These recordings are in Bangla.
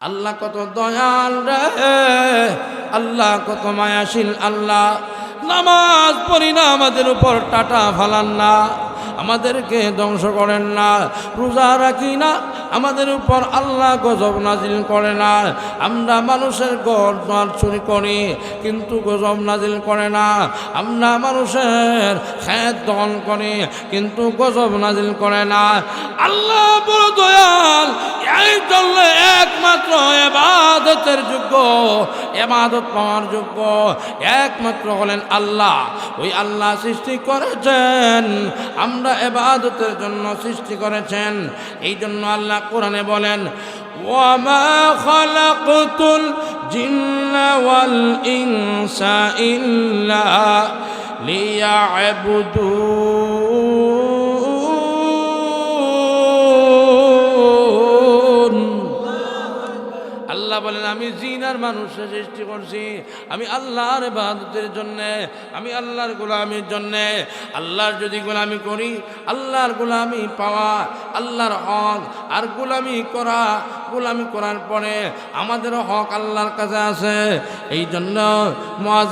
আল্লাহ কত দয়াল রে, আল্লাহ কত মায়াশীল। আল্লাহ নামাজ পড়ি না, আমাদের উপর টাটা ফালান না, আমাদেরকে ধ্বংস করেন না। রোজা রাখি না, আমাদের উপর আল্লাহ গজব নাজিল করে না। আমরা মানুষের ঘর চুরি করি, কিন্তু গজব নাজিল করে না। আমরা মানুষের খেত দখল করি, কিন্তু গজব নাজিল করে না। আল্লাহ বড় দয়াল, এই জন্য একমাত্র ইবাদতের যোগ্য, ইবাদত পাওয়ার যোগ্য একমাত্র হলেন আল্লাহ। ওই আল্লাহ সৃষ্টি করেছেন, আমরা ইবাদতের জন্য সৃষ্টি করেছেন। এই জন্য আল্লাহ কোরআনে বলেন, ওয়ামা খালাকতুল জিন্না ওয়াল ইনসা ইল্লা লিয়াবুদুন। আল্লাহ বলেন, আমি জিন আর মানুষের সৃষ্টি করছি, আমি আল্লাহর ইবাদতের জন্যে, আমি আল্লাহর গোলামির জন্যে। আল্লাহর যদি গোলামি করি, আল্লাহর গোলামি পাওয়া, আল্লাহর হক আর গোলামি করা, গোলামি করার পরে আমাদেরও হক আল্লাহর কাছে আছে। এই জন্য মুআয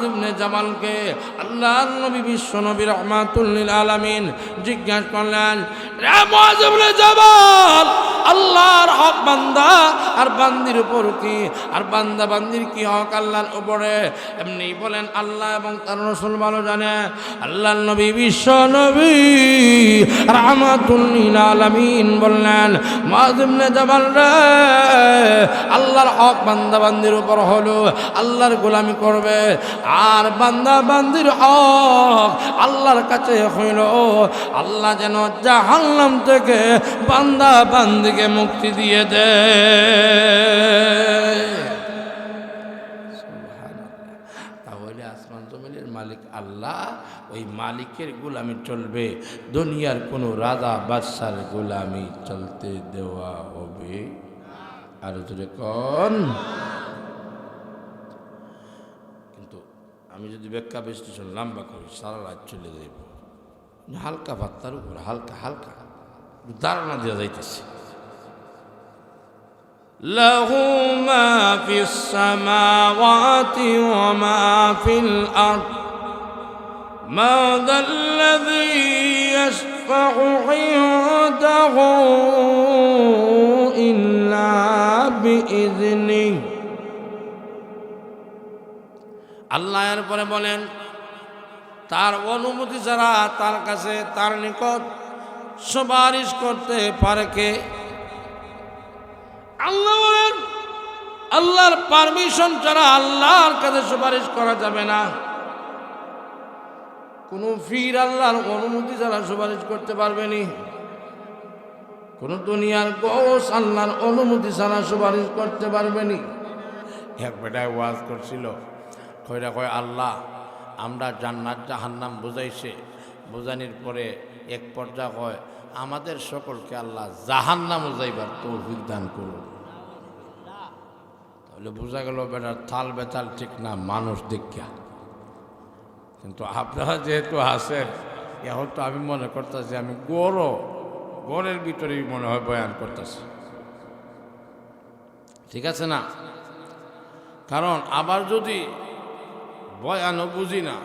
ইবনে জাবালকে আল্লাহর নবী বিশ্ব নবী রাহমাতুল লিল আলামিন জিজ্ঞাসা করলেন, রে মুআয ইবনে জাবাল, আল্লাহর হক বান্দা আর বান্দির উপর কি, আর বান্দা বান্দির কি হক আল্লাহর উপরে? এমনি বলেন, আল্লাহ এবং তার রাসূল ভালো জানে। আল্লাহর নবী বিশ্ব নবী রাহমাতুল লিল আলামিন বললেন, মুআয ইবনে জাবাল রে, আল্লাহর হক বান্দা বান্দির উপর হলো আল্লাহর গোলামি করবে, আর বান্দা বান্দির হক আল্লাহর কাছে হইল আল্লাহ যেন জাহান্নাম থেকে বান্দা বান্দিকে মুক্তি দিয়ে দেয়। তাহলে আসমান জমিনের মালিক আল্লাহ, ওই মালিকের গোলামি চলবে, দুনিয়ার কোনো রাজা বাদশার গোলামি চলতে দেওয়া হবে? আর যদি কোন, কিন্তু আমি যদি ব্যাখ্যা বিশ্লেষণ লম্বা করি সারা রাত চলে যাইব। হালকা ভাত্তার উপর হালকা হালকা ধারণা দেওয়া যাইতেছে। লাহু মা ফিস সামাওয়াতি ওয়া মা ফিল আরদ মা যাল্লাযী ইয়াশফাউ ইনদাহু ইল্লা বিইذনিহি। আল্লাহ এরপরে বলেন, তার অনুমতি ছাড়া তার কাছে, তার নিকট সুপারিশ করতে পারে কে? আল্লাহ বলেন, আল্লাহর পারমিশন ছাড়া আল্লাহর কাছে সুপারিশ করা যাবে না। কোনো পীর আল্লাহর অনুমতি ছাড়া সুপারিশ করতে পারবে না। কোনো দুনিয়ার গৌস আল্লাহর অনুমতি ছাড়া সুপারিশ করতে পারবে না। এক বেটায় ওয়াজ করছিল, কইরা কয়, আল্লাহ আমরা জান্নাত জাহান্নাম বুঝাইছে, বোঝানির পরে এক পর্যায়ে কয়, আমাদের সকলকে আল্লাহ জাহান্নামও যাইবার তৌফিক দান করুন। তাহলে বোঝা গেল বেটার থাল বেতাল ঠিক না, মানুষ দেখা। কিন্তু আপনারা যেহেতু আছেন, এখন তো আমি মনে করতেছি আমি গড়ের ভিতরেই মনে হয় বয়ান করতেছি, ঠিক আছে না? কারণ আবার যদি বয়ানও বুঝি না,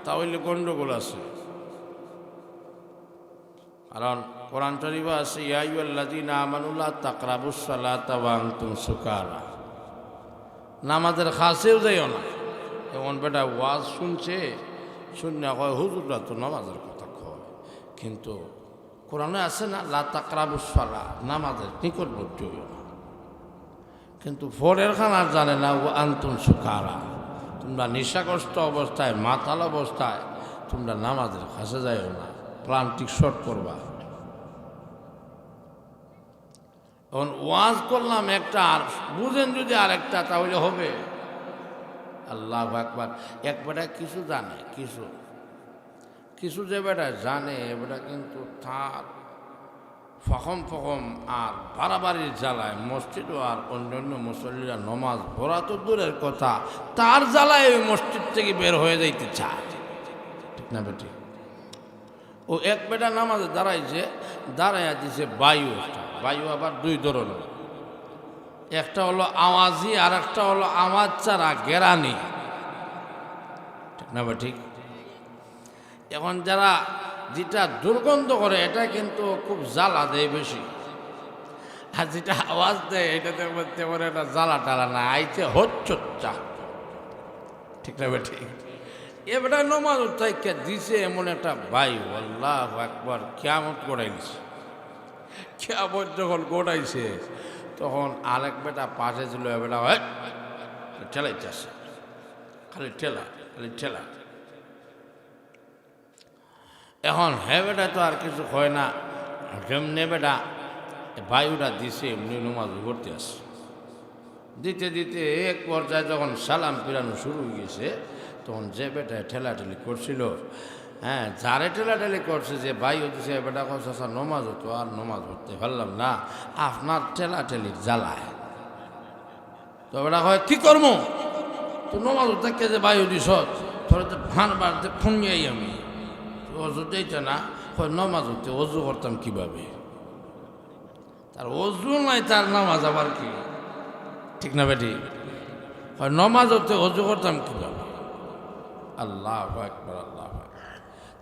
তাহলে গন্ডগোল আছে। কারণ কোরআন শরীফে আছে, ইয়া আইয়ুহাল্লাযীনা আমানু লা তাকরাবুস সালাতা ওয়া আনতুম সুকারা। নামাজের কাছেও যাইও না। এমন বেটা ওয়াজ শুনছে, শুনে কয় হুজুররা তো নামাজের কথা কয়, কিন্তু কোরআনে আছে না, লা তাকরাবুস সালা, নামাজের নিকটবর্তী হইও না। কিন্তু ফরের খানার জানে না, ওয়া আনতুম সুকারা, তোমরা নেশাগ্রস্ত অবস্থায়, মাতাল অবস্থায় তোমরা নামাজের কাছে যাইও না, প্লান্টিক শর্ট করবা। এখন ওয়াজ করলাম একটা, আর বুঝেন যদি আরেকটা, তাহলে হবে? আল্লাহু আকবার। এক বেটা কিছু জানে, কিছু যে বেটা জানে, বেটা কিন্তু তার ফখম আর বাড়াবাড়ির জ্বালায় মসজিদও আর অন্যান্য মুসল্লিরা নমাজ পড়া তো দূরের কথা, তার জ্বালায় ওই মসজিদ থেকে বের হয়ে যাইতে চায়, ঠিক না বেটি? ও এক বেটা নামাজে দাঁড়াইছে, দাঁড়াইয়া দিছে 22টা বায়ু আবার দুই ধরনের, একটা হলো আওয়াজি আর একটা হলো আওয়াজ ছাড়া গেরানি, ঠিক না? ঠিক। এখন যারা যেটা দুর্গন্ধ করে এটা কিন্তু খুব জ্বালা দেয় বেশি, আর যেটা আওয়াজ দেয় এটা তেমন একটা জ্বালা টালা না, আইতে হচ্ছা, ঠিক না? ঠিক। এবারে নমাজ তাইকে দিছে এমন একটা বায়ু, আল্লাহু আকবার, কিয়ামত গড়াইছে। কিয়ামত যখন গড়াইছে তখন আরেক বেটা পাশে ছিল, বেটা হয় ঠেলাইতে আসে, খালি ঠেলা খালি ঠেলা। এখন হ্যাঁ বেটা তো আর কিছু হয় না, কেমনে বেটা বায়ুটা দিছে এমনি নমাজ পড়তে আসে। দিতে দিতে এক পর্যায়ে যখন সালাম ফিরানো শুরু হয়ে গেছে তখন যে বেটা ঠেলাঠেলি করছিল, হ্যাঁ যারে ঠেলাঠেলি করছে যে বায়ু দিছে, বেটা কছে স্যার নমাজ হতো আর নমাজ পড়তে পারলাম না আপনার ঠেলাঠেলির জ্বালায়। তো বেটা হয় কি করবো, তো নমাজ থেকে যে বায়ু দিস তোর তো ভান বাড়তে ফুঙ্গিয়াই আমি অজু দিতে না, হয় নমাজ হতে অজু করতাম কিভাবে, তার অজু নাই তার নামাজ আবার কি, ঠিক না বেটি? হয় নমাজ হতে অজু করতাম কিভাবে। আল্লাহু আকবার, আল্লাহু আকবার।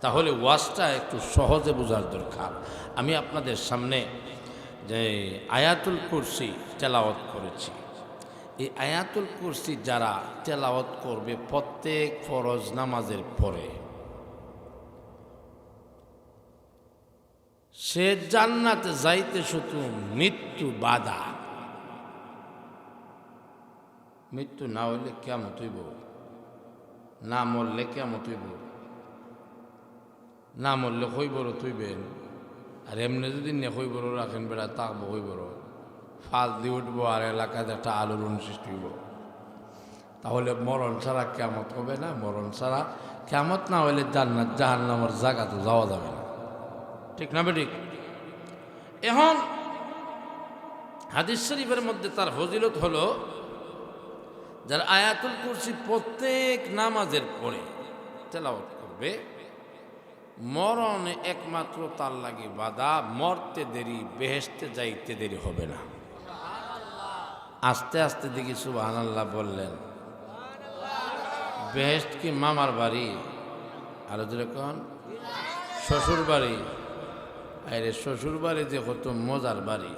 তাহলে ওয়াজটা একটু সহজে বোঝার দরকার। আমি আপনাদের সামনে যে আয়াতুল কুরসি তেলাওয়াত করেছি, এই আয়াতুল কুরসি যারা তেলাওয়াত করবে প্রত্যেক ফরজ নামাজের পরে, সে জান্নাতে যাইতে শুধু মৃত্যু বাধা, মৃত্যু না হইলে কিয়ামত হইব, না মরলে কিয়ামত হইব, না মরলে হইবর তুইবেন। আর এমনি যদি নে হইবর রাখেন বেড়া তাকবো হইবর, ফাল দিয়ে উঠবো আর এলাকাতে একটা আলোড়ন সৃষ্টি হইব। তাহলে মরণ ছাড়া কিয়ামত হবে না, মরণ ছাড়া কিয়ামত না হইলে জান্নাত জাহান্নামের জায়গা তো যাওয়া যাবে না, ঠিক না বেঠিক? এখন হাদিস শরীফের মধ্যে তার ফজিলত হলো যারা আয়াতুল কুরসি প্রত্যেক নামাজের পরে তেলাওয়াত করবে, মরণে একমাত্র তার লাগে বাধা, মরতে দেরি, বেহেশতে যাইতে দেরি হবে না। আস্তে আস্তে দেখি সুবহানাল্লাহ বললেন। বেহেশত কি মামার বাড়ি? আরো যেরকম শ্বশুর বাড়ি, আরে শ্বশুর বাড়ি যে কত মজার বাড়ি,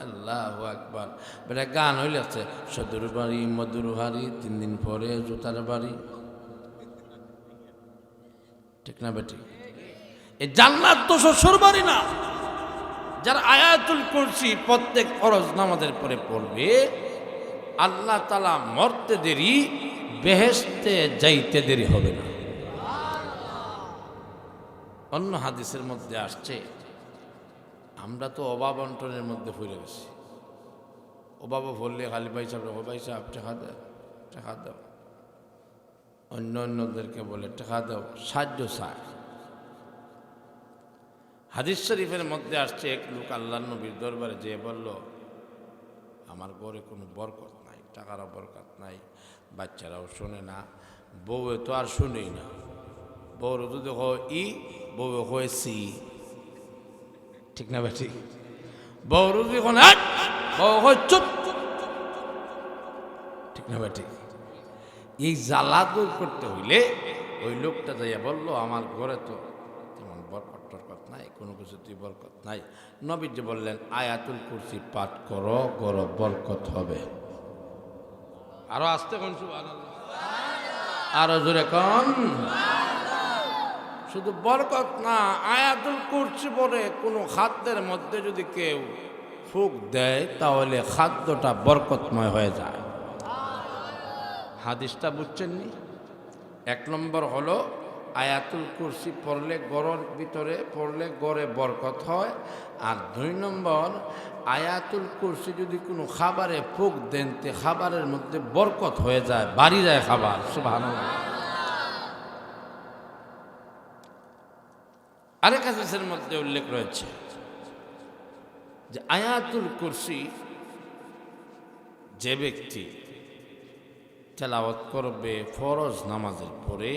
আল্লাহু আকবার। বেটা গান হইলেছে, সদুর বাড়ি মধুর হাড়ি, 3 দিন পরে জুতার বাড়ি, ঠিক না বেটি? এই জান্নাত তো শ্বশুর বাড়ি না। যারা আয়াতুল কুরসি প্রত্যেক ফরজ নামাজের পরে পড়বে, আল্লাহ তাআলা মরতে দেরি, বেহেশতে যাইতে দেরি হবে না। অন্য হাদিসের মধ্যে আসছে, আমরা তো অভাব অন্টনের মধ্যে পড়ে গেছি। অভাবে পড়লে খালি ভাই সাহেব টাকা দাও, টাকা দাও, অন্য অন্যদেরকে বলে টাকা দাও, সাহায্য চায়। হাদিস শরীফের মধ্যে আসছে, এক লোক আল্লাহর নবীর দরবারে যেয়ে বলল, আমার ঘরে কোনো বরকত নাই, টাকারও বরকত নাই, বাচ্চারাও শোনে না, বউয়ে তো আর শুনেই না। বউর যদি হয় ই, বউয়ে হয় সি, ঠিক না ভাই? ঠিক। বউর যদি বউ হয় চুপ, ঠিক না ভাই? ঠিক। এই জ্বালা দূর করতে হইলে ওই লোকটা যাইয়া বলল, আমার ঘরে তো তেমন বরকত টরকত নাই, কোনো কিছুতেই বরকত নাই। নবীজি বললেন, আয়াতুল কুরসি পাঠ করো, করো, বরকত হবে। আরো আসতে কোন সুবহানাল্লাহ, আরো জোরে কোন। শুধু বরকত না, আয়াতুল কুরসি পড়ে কোনো খাদ্যের মধ্যে যদি কেউ ফুক দেয় তাহলে খাদ্যটা বরকতময় হয়ে যায়। হাদিসটা বুঝছেন নি? 1 নম্বর হলো আয়াতুল কুরসি পড়লে গড়ের ভিতরে পড়লে গড়ে বরকত হয়। আর 2 নম্বর, আয়াতুল কুরসি যদি কোনো খাবারে ফুক দেন তে খাবারের মধ্যে বরকত হয়ে যায়, বাড়ি যায় খাবার। সুবহানাল্লাহ। আরেক হাদিসের মধ্যে উল্লেখ রয়েছে যে আয়াতুল কুরসি যে ব্যক্তি তেলাওয়াত করবে ফরজ নামাজের পরে,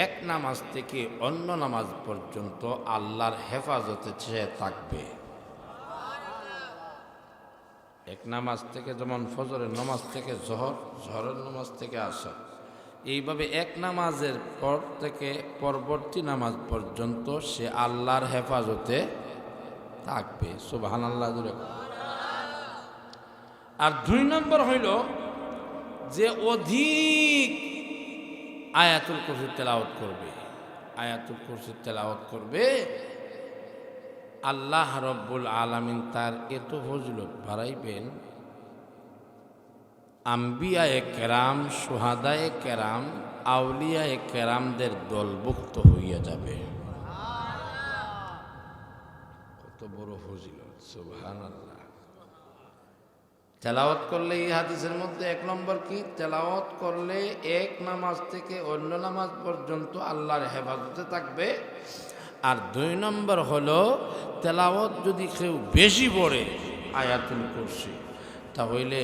এক নামাজ থেকে অন্য নামাজ পর্যন্ত আল্লাহর হেফাজতে সে থাকবে। এক নামাজ থেকে যেমন ফজরের নামাজ থেকে জহর, জহরের নামাজ থেকে আসর, এইভাবে এক নামাজের পর থেকে পরবর্তী নামাজ পর্যন্ত সে আল্লাহর হেফাজতে থাকবে। সুবহানাল্লাহ। আর 2 নম্বর হইল যে অধিক আয়াতুল কুরসি তেলাওয়াত করবে। আয়াতুল কুরসি তেলাওয়াত করবে, আল্লাহ রব্বুল আলামিন তার এত ফজিলত বাড়াইবেন, আম্বিয়ায়ে কেরাম, সুহাদায়ে কেরাম, আউলিয়ায়ে কেরামদের দলভুক্ত হইয়া যাবে। কত বড় ফজিলত! সুবহানাল্লাহ। তেলাওয়াত করলে এই হাদিসের মধ্যে 1 নম্বর কি, তেলাওয়াত করলে এক নামাজ থেকে অন্য নামাজ পর্যন্ত আল্লাহর হেফাজতে থাকবে। আর 2 নম্বর হলো তেলাওয়াত যদি কেউ বেশি পড়ে আয়াতুল কুরসি, তাহলে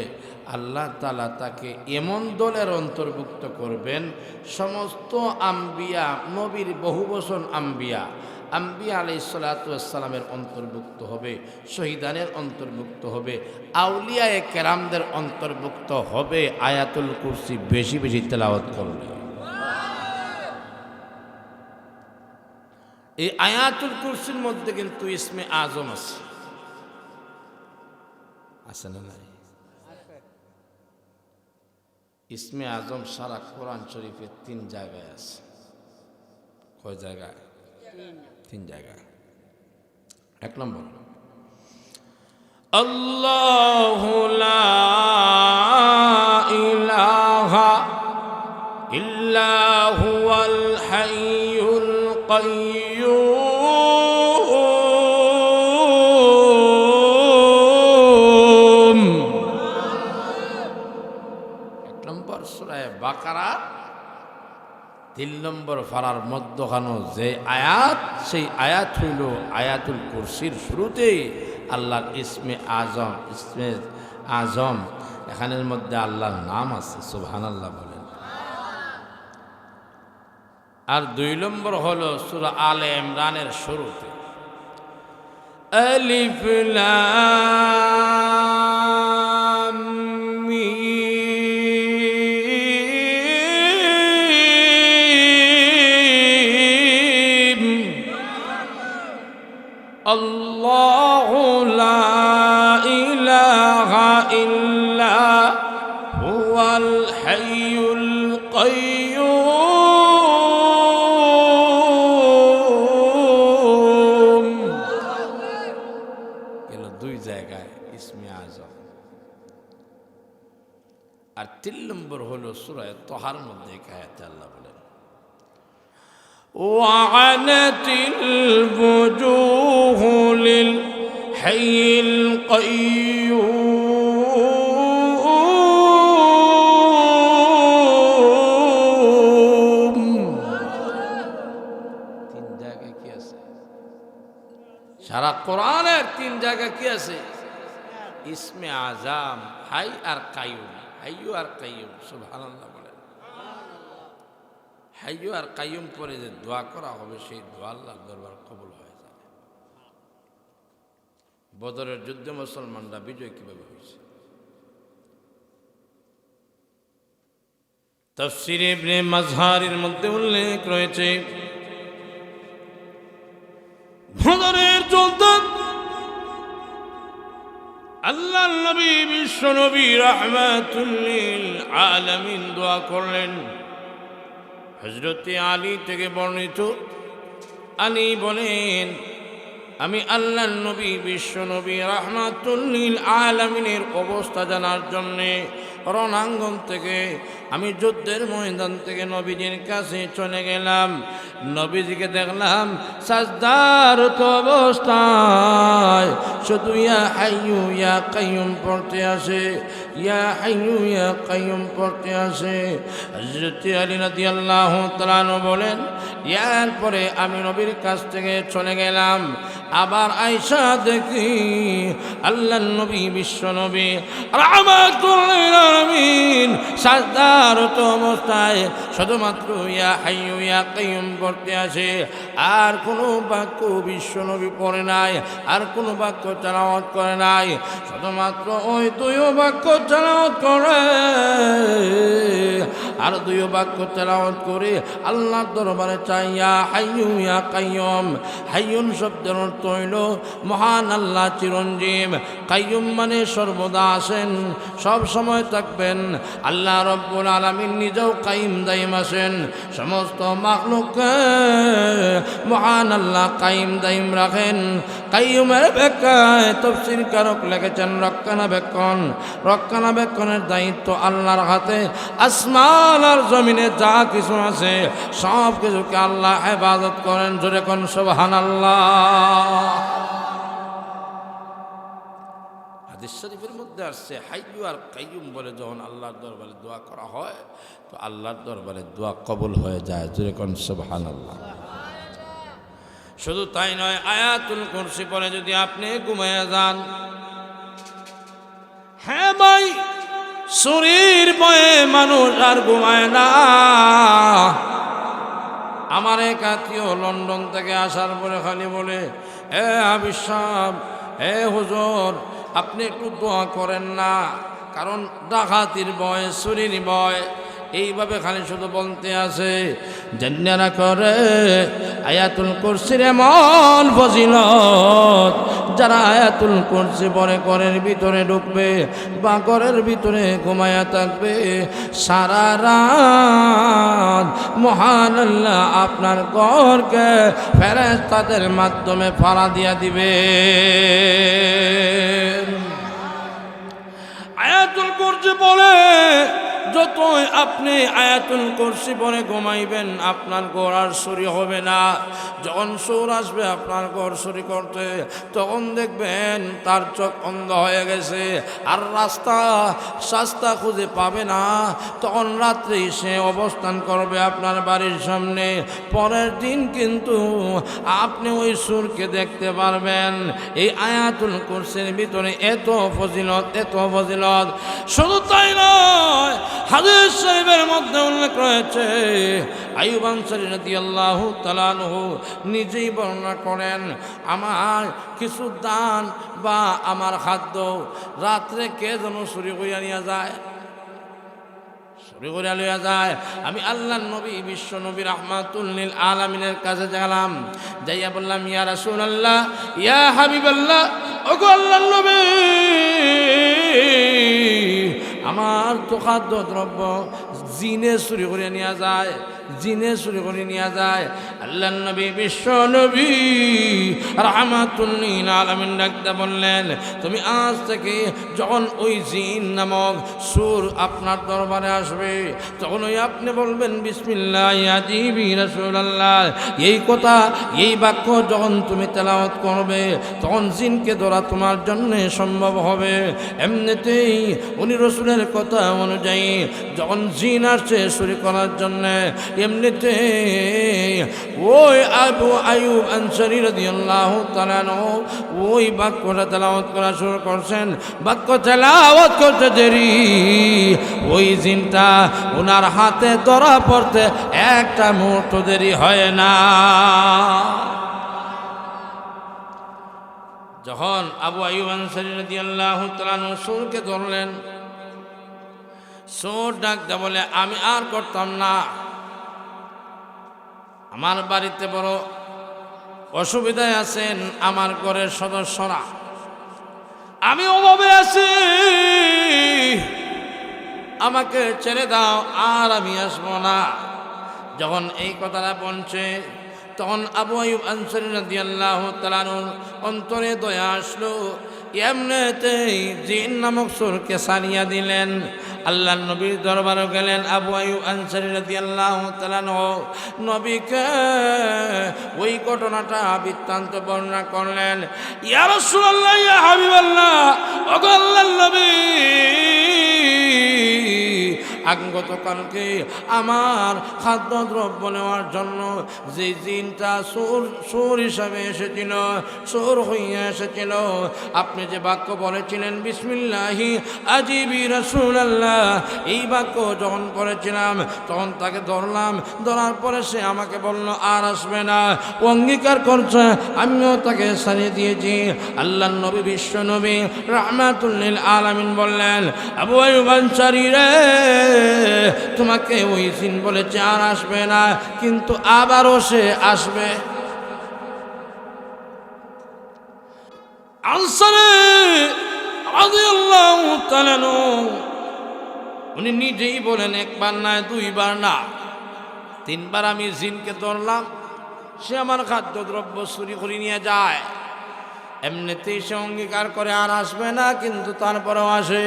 আল্লাহ তাআলা তাকে এমন দলের অন্তর্ভুক্ত করবেন, সমস্ত আম্বিয়া, নবীর বহু বচন আম্বিয়া, আম্বিয়া আলাইহিস সালাতু ওয়াস সালামের অন্তর্ভুক্ত হবে, শহীদানের অন্তর্ভুক্ত হবে, আউলিয়ায়ে কেরামদের অন্তর্ভুক্ত হবে আয়াতুল কুরসি বেশি বেশি তেলাওয়াত করলে। এই আয়াতুল কুরসির মধ্যে কিন্তু ইসমে আজম আছে, আছে না নাই? ইসমে আজম সারা কোরআন শরীফে 3 জায়গায় আছে। কয় জায়গায়? 3 জায়গায়। 1 নম্বর, আল্লাহু লা ইলাহা ইল্লা হুয়াল হাইয়ুল কাইয়্যুম। 1 নম্বর সূরা বাকারা 3 নম্বর পারার মধ্যখানো যে আয়াত, সেই আয়াত হইল আয়াতুল কুরসির শুরুতেই আল্লাহর ইসমে আজম। ইসমে আজম এখানের মধ্যে আল্লাহর নাম আছে। সুবহানাল্লাহ বলেন। আর 2 নম্বর হলো সূরা আলে ইমরানের শুরুতে আলিফ লাম মিম, আল্লাহু লা ইলাহা ইল্লা হুয়াল হাইয়ুল কাইয়্যুম। গেল 2 জায়গায় ইসমে আজম। আর 3 নম্বর হলো সূরা তাহার মধ্যে এক আয়াতে আল্লাহ বলেন ওয়া'আনাতিল বুজুহু লিল হাইয়িল কাইয়্যুম। 3 জায়গায় কি আছে? সারা কোরআনের 3 জায়গায় কি আছে? ইসমে আজম, হাই আর কাইয়ুম, হাইয়ু আর কাইয়ুম। সুবহানাল্লাহ বলেন। হাইয়ু আর কাইয়ুম করে যে দোয়া করা হবে, সেই দোয়া আল্লাহর দরবার কবুল হয়ে যাবে। বদরের যুদ্ধে মুসলমানরা বিজয় কিভাবে হয়েছে? তাফসীর ইবনে মাজহারের মধ্যে উল্লেখ রয়েছে, বদরের যুদ্ধে আল্লাহর নবী, বিশ্ব নবী রাহমাতুল লিল আলামিন দোয়া করলেন। হযরতে আলী থেকে বর্ণিত, আলী বলেন, আমি আল্লাহর নবী, বিশ্ব নবী রাহমাতুল লিল আলামিনের অবস্থা জানার জন্যে রণাঙ্গন থেকে, আমি যুদ্ধের ময়দান থেকে নবীজির কাছে চলে গেলাম। নবীজিকে দেখলাম সাজদারত অবস্থায় শুধু ইয়া হাইয়ু ইয়া কাইয়ুম পড়তে আসে, ইয়া হাইয়ু ইয়া কাইয়ুম পড়তে আসে। হযরত আলী রাদিয়াল্লাহু তাআলা বলেন, এরপরে আমি নবীর কাছ থেকে চলে গেলাম। আবার আয়েশা দেখি আল্লাহর নবী বিশ্ব নবী রাহমাতুল লিল আলামিন সাজদারত অবস্থায় শুধুমাত্র ইয়া হাইয়ু ইয়া কাইয়ুম করতে আসে, আর কোনো বাক্য বিশ্ব নবী পড়ে নাই, আর কোনো বাক্য তেলাওয়াত করে নাই, শুধুমাত্র ওই দুই বাক্য তেলাওয়াত করে, আর দুই বাক্য তেলাওয়াত করে আল্লাহর দরবারে চাই ইয়া হাইয়ু ইয়া কাইয়ুম। হাইয়ুন শব্দের অর্থ হইল মহান আল্লাহ চিরঞ্জীব, কাইয়ুম মানে সর্বদা আছেন, সব সময় থাকবেন। আল্লাহ রব্বুল আলামিন নিজেও কাইম দাইম আছেন, সমস্ত মাখলুককে মহান আল্লাহ কাইম দাইম রাখেন। কাইয়ুমের ব্যাখ্যায় তাফসীর কারক লিখেছেন রক্ষণাবেক্ষণ। রক্ষণাবেক্ষণের দায়িত্ব আল্লাহর হাতে। আসমান আর জমিনে যা কিছু আছে সব কিছুকে আল্লাহ ইবাদত করেন। জোরে কোন সুবহানাল্লাহ। হাদিস শরীফের মধ্যে আসছে হাইয়ু আর কাইয়ুম বলে যখন আল্লাহর দরবারে দোয়া করা হয় তো আল্লাহর দরবারে দোয়া কবুল হয়ে যায়। জোরে কোন সুবহানাল্লাহ। শুধু তাই নয়, আয়াতুল কুরসি পড়ে যদি আপনি ঘুমিয়ে যান, হ্যাঁ ভাই, শরীর বয়ে মানুষ আর ঘুমায় না। আমার এক আত্মীয় লন্ডন থেকে আসার পরে খালি বলে, এ হাবিব সাহেব, এ হুজুর, আপনি একটু দোয়া করেন না, কারণ ডাকাতির ভয়, চুরির ভয়, এইভাবে খালি শুধু বলতে আছে। জান্নারা করে আয়াতুল কুরসির এমন ফজিলত, যারা আয়াতুল কুরসি পরে ঘরের ভিতরে ঢুকবে বা ঘরের ভিতরে ঘুমায়া থাকবে, সারা রাত মহান আল্লাহ আপনার ঘরকে ফেরেশতাদের মাধ্যমে ফাড়া দিয়া দিবে। আয়াতুল কুরসি বলে যতই আপনি আয়াতুল কুরসি পরে ঘুমাইবেন, আপনার ঘর আর চুরি হবে না। যখন চোর আসবে আপনার ঘর চুরি করতে, তখন দেখবেন তার চোখ অন্ধ হয়ে গেছে আর রাস্তা খুঁজে পাবে না। তখন রাত্রে সে অবস্থান করবে আপনার বাড়ির সামনে। পরের দিন কিন্তু আপনি ওই চোরকে দেখতে পারবেন। এই আয়াতুল কুরসির ভিতরে এত ফজিলত, এত ফজিলত। শুধু তাই নয়, হাদিস শরীফের মধ্যে উল্লেখ রয়েছে, আইয়ুব আনসারী রাদিয়াল্লাহু তাআলা আনহু নিজেই বর্ণনা করেন, আমার কিছু দান বা আমার খাদ্য রাত্রে কে যেন চুরি করিয়া নিয়ে যায়, চুরি করিয়া লইয়া যায়। আমি আল্লাহর নবী, বিশ্ব নবী রাহমাতুল লিল আলামিনের কাছে গেলাম, যাইয়া বললাম, ইয়া রাসূলুল্লাহ, ইয়া হাবিবাল্লাহ, ওগো আল্লাহর নবী, আমার তো খাদ্য দ্রব্য জিনে চুরি করে নিয়ে যায়, জিনে চুরি করে নিয়ে যায়। আল্লাহর নবী, বিশ্ব নবী রাহমাতুল লিল আলামিন ডাকতে বললেন, তুমি আজ থেকে যখন ওই জিন নামক সুর আপনার দরবারে আসবে, তখন ওই আপনি বলবেন, বিসমিল্লাহ ইয়াজিবি রাসূলুল্লাহ। এই কথা, এই বাক্য যখন তুমি তেলাওয়াত করবে, তখন জিনকে ধরা তোমার জন্য সম্ভব হবে। এমনিতেই উনি রাসূলের কথা অনুযায়ী যখন জিন আসছে চুরি করার জন্য, এমনিতে ওই আবু আইয়ুব আনসারী রাদিয়াল্লাহু তাআলা আনহু ওই বাক্যটা তেলাওয়াত করা শুরু করছেন। বাক্য তেলাওয়াত করতে দেরি, ওই জিনটা ওনার হাতে ধরা পড়তে একটা মুহূর্ত দেরি হয় না। যখন আবু আইয়ুব আনসারী রাদিয়াল্লাহু তাআলা আনহু চোরকে ধরলেন, চোর ডাকতে বলে, আমি আর করতাম না, আমার বাড়িতে বড় অসুবিধায় আছেন আমার ঘরের সদস্যরা, আমি অভাবে আছি, আমাকে ছেড়ে দাও, আর আমি আসবো না। যখন এই কথাটা বলছে, তখন আবু আইয়ুব আনসারী রাদিয়াল্লাহু তাআলা আনহুর অন্তরে দয়া আসলো। এমনিতেই জিন নামক চোরকে সারিয়া দিলেন। আল্লাহর নবীর দরবারে গেলেন আবু আইয়ুব আনসারী রাদিয়াল্লাহু তাআলা আনহু, নবীকে ওই ঘটনাটা বৃত্তান্ত বর্ণনা করলেন। ইয়া রাসূলুল্লাহ, ইয়া হাবিবাল্লাহ, ওগো আল্লাহর নবী, গতকালকে আমার খাদ্যদ্রব্য নেওয়ার জন্য যে জিনটা সুর হিসাবে এসেছিল, সুর হইয়া এসেছিল, আপনি যে বাক্য বলেছিলেন বিসমিল্লাহি আজিবি রাসূলুল্লাহ, এই বাক্য যখন পড়েছিলাম তখন তাকে ধরলাম, ধরার পরে সে আমাকে বলল আর আসবে না, অঙ্গীকার করছে, আমিও তাকে ছাড়িয়ে দিয়েছি। আল্লাহর নবী, বিশ্ব নবী রাহমাতুল লিল আলামিন বললেন, আবু আইয়ুব আনসারী রে, তোমাকে ওই জিন বলেছে আর আসবে না, কিন্তু আবারও সে আসবে। আনসারী রাদিয়াল্লাহু তাআলা উনি নিজেই বলেন, একবার না, দুইবার না, তিনবার আমি জিনকে ধরলাম, সে আমার খাদ্যদ্রব্য চুরি করে নিয়ে যায়। এমনিতেই সে অঙ্গীকার করে আর আসবে না, কিন্তু তারপরেও আসে।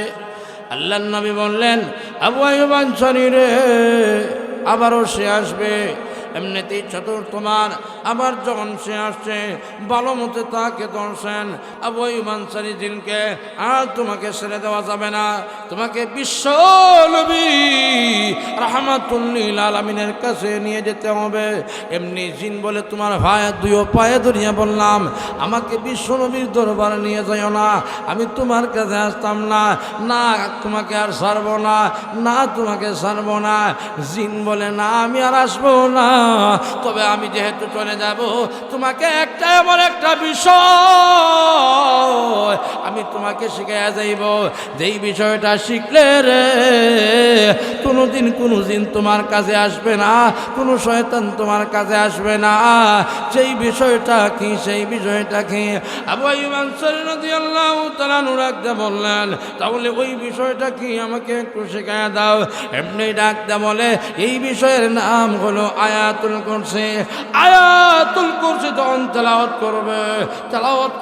আল্লাহর নবী বললেন, আবু আইয়ুব আনসারী রে, আবারও সে আসবে। এমনিতেই চতুর্থবার আবার যখন সে আসছে, ভালো মতো তাকে ধরছেন। আবু আইয়ুব আনসারী জিনকে, আর তোমাকে ছেড়ে দেওয়া যাবে না, তোমাকে বিশ্ব নবী রাহমাতুল লিল আলামিনের কাছে নিয়ে যেতে হবে। এমনি জিন বলে, তোমার ভাই দুই পায়ে ধরিয়ে বললাম, আমাকে বিশ্ব নবীর দরবারে নিয়ে যাইও না, আমি তোমার কাছে আসতাম না, না তোমাকে আর ছাড়বো না, না তোমাকে ছাড়বো না। জিন বলে, না আমি আর আসবো না, তবে আমি যেহেতু চলে যাব, তোমাকে একটা এমন একটা বিষয় আমি তোমাকে শিখাইয়া যাইব, যেই বিষয়টা শিখলে রে কোনোদিন কোনো জিন তোমার কাছে আসবে না, কোনো শয়তান তোমার কাছে আসবে না। সেই বিষয়টা কি? সেই বিষয়টা কি? আবু আইয়ুব আনসারী রাদিয়াল্লাহু তাআলা ডাকতে বললেন, তাহলে ওই বিষয়টা কি আমাকে একটু শেখায়া দাও। এমনি ডাকতে বলে, এই বিষয়ের নাম হলো আয়াতুল কুরসি। আয়াতুল কুরসি তখন তেলাওয়াত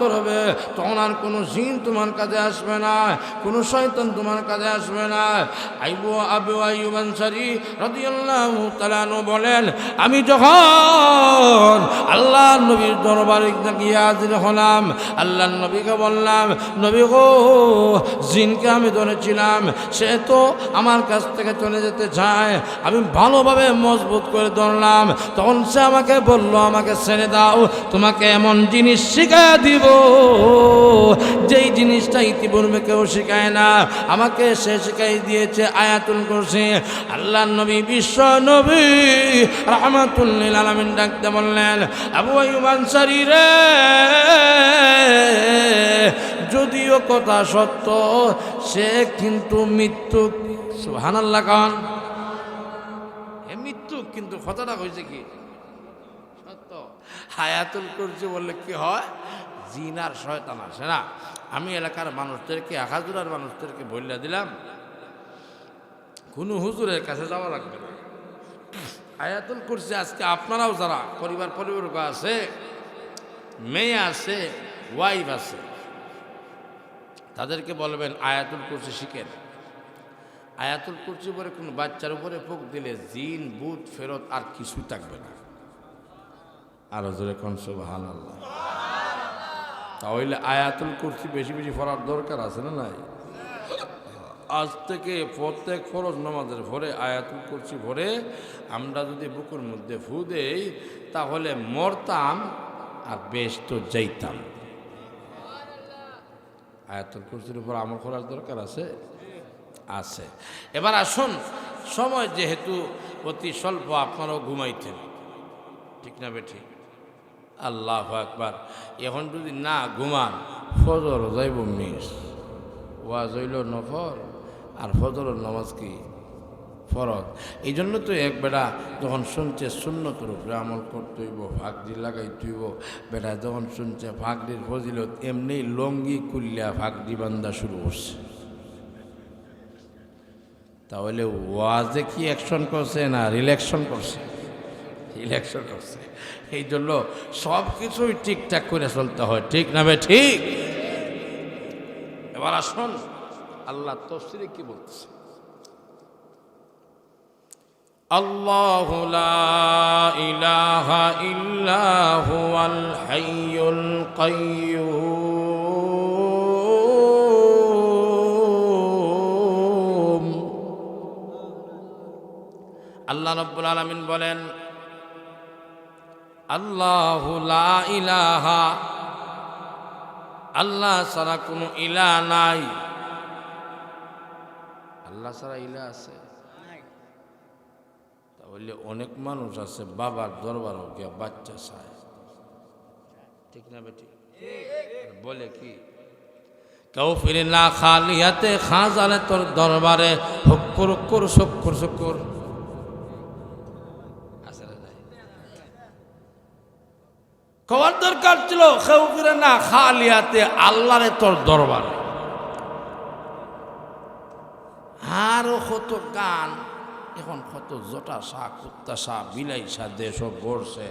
করবে, তখন আর কোনো জিন তোমার কাছে আসবে না, কোনো শয়তান তোমার কাছে আসবে না। আবু আইয়ুব আনসারী রাদিয়াল্লাহু তাআলা বলেন, আমি যখন আল্লাহর নবীর দরবারে গিয়ে হাজির হলাম, আল্লাহর নবীকে বললাম, নবী গো, জিনকে আমি ধরেছিলাম, সে তো আমার কাছ থেকে চলে যেতে চায়, আমি ভালোভাবে মজবুত করে ধরলাম, তখন সে আমাকে বলল, আমাকে ছেড়ে দাও, তোমাকে এমন জিনিস শিখায় দিব যেই জিনিসটা ইতিপূর্বে কেউ শিখায় না, আমাকে সে শিখাই দিয়েছে আয়াতুল কুরসি। আল্লাহর নবী, বিশ্ব নবী রাহমাতুল লিল আলামিন ডাকতে বললেন, আবু আইয়ুব আনসারী রে, যদিও কথা সত্য, সে কিন্তু মৃত্যু। সুবহানাল্লাহ কান, এ মৃত্যু, কিন্তু কথাটা হয়েছে কি সত্য। আয়াতুল কুরসি বললে কি হয়? জিন আর শয়তান আসে না। আমি এলাকার মানুষদেরকে, আখাজুরার মানুষদেরকে বলে দিলাম, কোনো হুজুরের কাছে যাওয়া লাগবে না। আয়াতুল কুরসি আজকে আপনারাও যারা পরিবর্গ আছে, মেয়ে আছে, ওয়াইফ আছে, তাদেরকে বলবেন আয়াতুল কুরসি শিখেন। আয়াতুল কুরসি পরে কোনো বাচ্চার উপরে ফুঁক দিলে জিন ভূত ফেরত আর কিছুই থাকবে না। আরো জোরে কোন সুবহানাল্লাহ। তাহলে আয়াতুল কুরসি বেশি বেশি পড়ার দরকার আছে না নাই? আজ থেকে প্রত্যেক ফরজ নামাজের ভরে আয়াতুল কুরসি ভরে আমরা যদি বুকের মধ্যে ফু দেই, তাহলে মরতাম আর বেশ তো যাইতাম। আয়াতুল কুরসির উপর আমল করার দরকার আছে। এবার আসুন, সময় যেহেতু অতি স্বল্প, আপনারাও ঘুমাইতেন, ঠিক না বেঠিক? আল্লাহু আকবার। এখন যদি না ঘুমান, ফজর যাইব মিস। ওয়াজ হইল নফল, আর ফজরের নামাজ কি ফরজ। এই জন্য তো এক বেটা যখন শুনছে সুন্নতের উপরে আমল করতে হইব, ফাঁকড়ি লাগাইতে হইব, বেটা যখন শুনছে ফাঁকড়ির ফজিলত, এমনি লঙ্গি কুল্লা ফাঁকড়ি বান্ধা শুরু করছে। তাহলে ওয়াজে কি অ্যাকশন করছে না রিল্যাকশন করছে? রিল্যাকশন করছে। এই জন্য সব কিছুই ঠিকঠাক করে চলতে হয়, ঠিক না বে ঠিক? এবার আসুন, আল্লাহ তাফসীরে কি বলছে। আল্লাহু লা ইলাহা ইল্লা হুয়াল হাইয়ুল কাইয়্যুম আল্লাহ রাব্বুল আলামিন বলেন আল্লাহু লা ইলাহা, আল্লাহ ছাড়া কোনো ইলাহ নাই। আল্লাহ ছাড়া ইলাহ আছে? তাহলে অনেক মানুষ আছে বাবার দরবারও গিয়া বাচ্চা চায়, ঠিক না বেটি? বলে কি কেউ ফিরে না খালি হাতে খাজানে তোর দরবারে হক্কুর হক্কুর শক্কুর শক্কুর কবার দরকার ছিল কেউ ফিরে না খালি হাতে আল্লাহরে তোর দরবারে। আরো কত গান এখন, কত জটা শাহ কুত্তা শাহ বিলাই শাহ দেশও গড়ছে।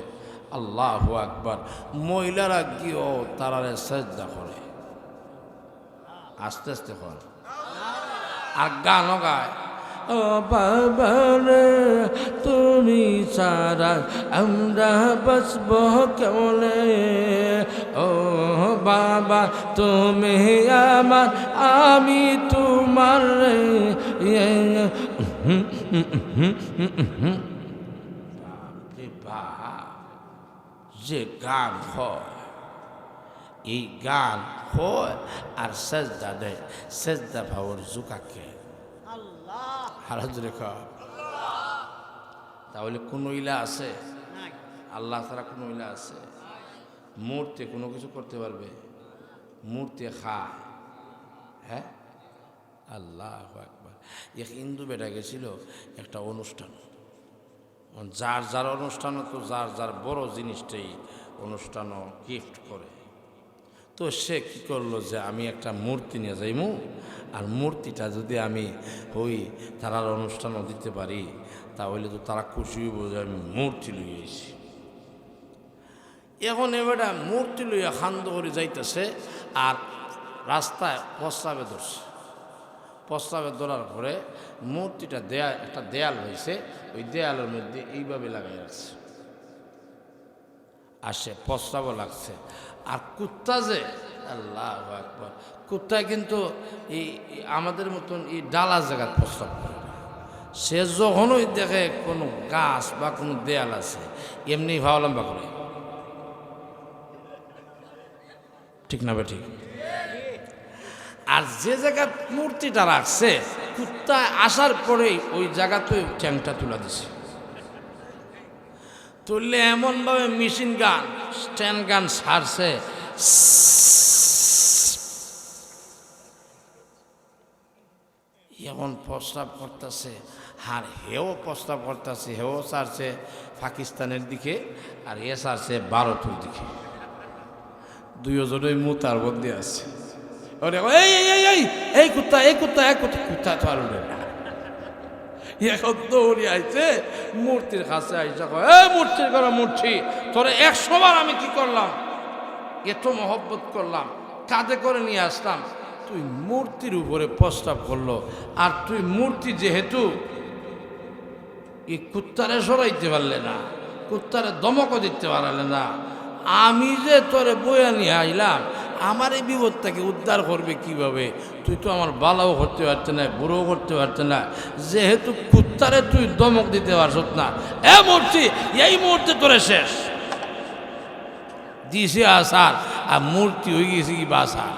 আল্লাহু আকবার। মহিলারা গিয়েও তারারে সেজদা করে আস্তে আস্তে করে, আর গানও গায় ও বাবা রে তুমি ছাড়া আমরা বাঁচব কেমনে, ও বাবা তুমি আমার আমি তোমার রে। যে গান হয়, এই গান হয় আর সেজদা দেয়, সেজদা ভাবর জুকাকে তাহলে কোন ইলা আছে? আল্লাহ ছাড়া কোন ইলা আছে? মূর্তি কোনো কিছু করতে পারবে? মূর্তি খায়, হ্যাঁ? আল্লাহু আকবার। এক হিন্দু বেটা গেছিল একটা অনুষ্ঠান, যার যার অনুষ্ঠান তো যার যার বড় জিনিসটাই অনুষ্ঠানও গিফট করে। তো সে কী করলো যে আমি একটা মূর্তি নিয়ে যাইমু, আর মূর্তিটা যদি আমি ওই তারার অনুষ্ঠানও দিতে পারি তাহলে তো তারা খুশি হইব যে আমি মূর্তি লইয়েছি। এখন এবারে মূর্তি লইয়া খান্দ করে যাইতেছে, আর রাস্তায় প্রস্তাবে ধরছে। প্রস্তাবে ধরার পরে মূর্তিটা একটা দেয়াল হয়েছে, ওই দেয়ালের মধ্যে এইভাবে লাগাই রাখছে, আর সে প্রস্তাবও লাগছে। আর কুত্তা যে, আল্লাহু আকবার, কুত্তা কিন্তু এই আমাদের মতন এই ডালা জায়গায় প্রস্তাব করে না। সে যখনই দেখে কোনো গাছ বা কোনো দেয়াল আছে এমনি ভাওলম্বা করে, ঠিক না ঠিক? আর যে জায়গায় মূর্তিটা রাখছে কুত্তা আসার পরেই ওই জায়গাতে চ্যাংটা তুলা দিছে, তুললে এমনভাবে মেশিন গান স্ট্যান্ড গান ছাড়ছে, এখন প্রস্তাব করতেছে। আর হেও প্রস্তাব করতেছে, হেও ছাড়ছে পাকিস্তানের দিকে, আর এ ছাড়ছে ভারতের দিকে। দুইজনই মুতার বন্দি আছে। এই কুত্তা এই কুত্তা এক কুত্তা, কুত্তা তো আর উঠে না। এখন দৌড়ি আইছে মূর্তির কাছে, আইসা কয় এই মূর্তির ঘরে মূর্তি, তোরে 100 বার আমি কি করলাম, এত মহব্বত করলাম, কাঁধে করে নিয়ে আসলাম, তুই মূর্তির উপরে প্রস্তাব করলো। আর তুই মূর্তি যেহেতু এই কুত্তারে সরাইতে পারলে না, কুত্তারে দমকও দিতে পারলে না, আমি যে তোরে বইয়া নিয়ে আইলাম, আমার এই বিপদটাকে উদ্ধার করবে কিভাবে? তুই তো আমার বালাও করতে পারছে না, বুড়োও করতে পারছে না, যেহেতু কুত্তারে তুই দমক দিতে পারছ না, এ মূর্তি এই মুহূর্তে তোরে শেষ দিছে আসার, আর মূর্তি হয়ে গেছে কি বাসার।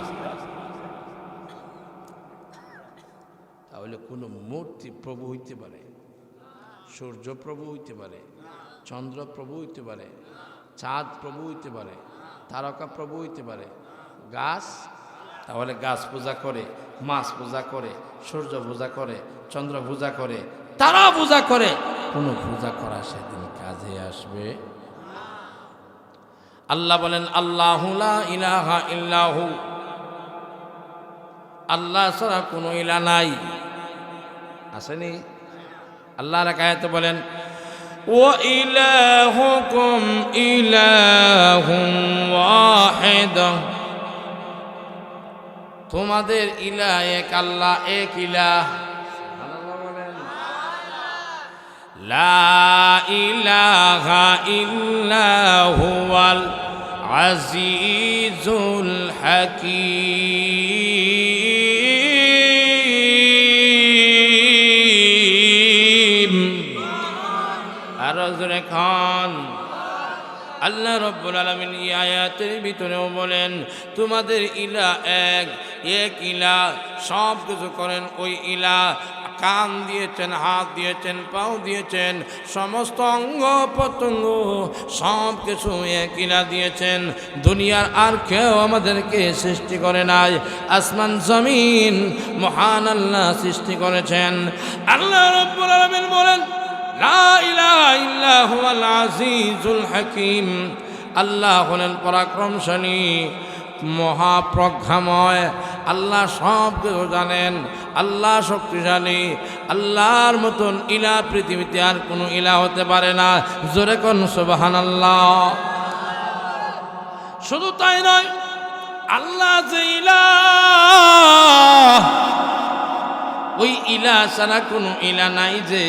তাহলে কোনো মূর্তি প্রভু হইতে পারে, সূর্য প্রভু হইতে পারে, চন্দ্র প্রভু হইতে পারে, চাঁদ প্রভু হইতে পারে, তারকা প্রভু হইতে পারে, গাছ, তাহলে গাছ পূজা করে, মাছ পূজা করে, সূর্য পূজা করে, চন্দ্র পূজা করে, তারা পূজা করে, কোনো পূজা করা সেদিন কাজে আসবে? আল্লাহ বলেন আল্লাহু লা ইলাহা ইল্লাহু, আল্লাহ ছাড়া কোনো ইলাহ নাই। আসেনি? আল্লাহর আয়াতে বলেন ওয়া ইলাহুকুম ইলাহুম ওয়াহিদ, তোমাদের ইলাহ এক, আল্লাহ এক ইলাহ। লা ইলাহা ইল্লা হুয়াল আজিজুল হাকীম। খান। আল্লাহ রাব্বুল আলামিন এই আয়াতের ভিতরেও বলেন তোমাদের ইলাহ এক ইলাহ, সব কিছু করেন ওই ইলাহ। কান দিয়েছেন, হাত দিয়েছেন, পাও দিয়েছেন, সমস্ত অঙ্গ প্রত্যঙ্গ সব কিছু এক ইলাহ দিয়েছেন। দুনিয়ার আর কেউ আমাদেরকে সৃষ্টি করে নাই, আসমান জমিন মহান আল্লাহ সৃষ্টি করেছেন। আল্লাহ রাব্বুল আলামিন বলেন লা ইলাহা ইল্লা হুয়াল আজিজুল হাকীম। আল্লাহ হলেন পরাক্রমশালী, মহাপ্রজ্ঞাময়। আল্লাহ সব কিছু জানেন, আল্লাহ শক্তিশালী। আল্লাহর মতন ইলাহ পৃথিবীতে আর কোনো ইলাহ হতে পারে না। জোরে কোন সুবহানাল্লাহ। শুধু তাই নয়, আল্লাহ যে ইলাহ, ওই ইলাহ ছাড়া কোনো ইলাহ নাই। যে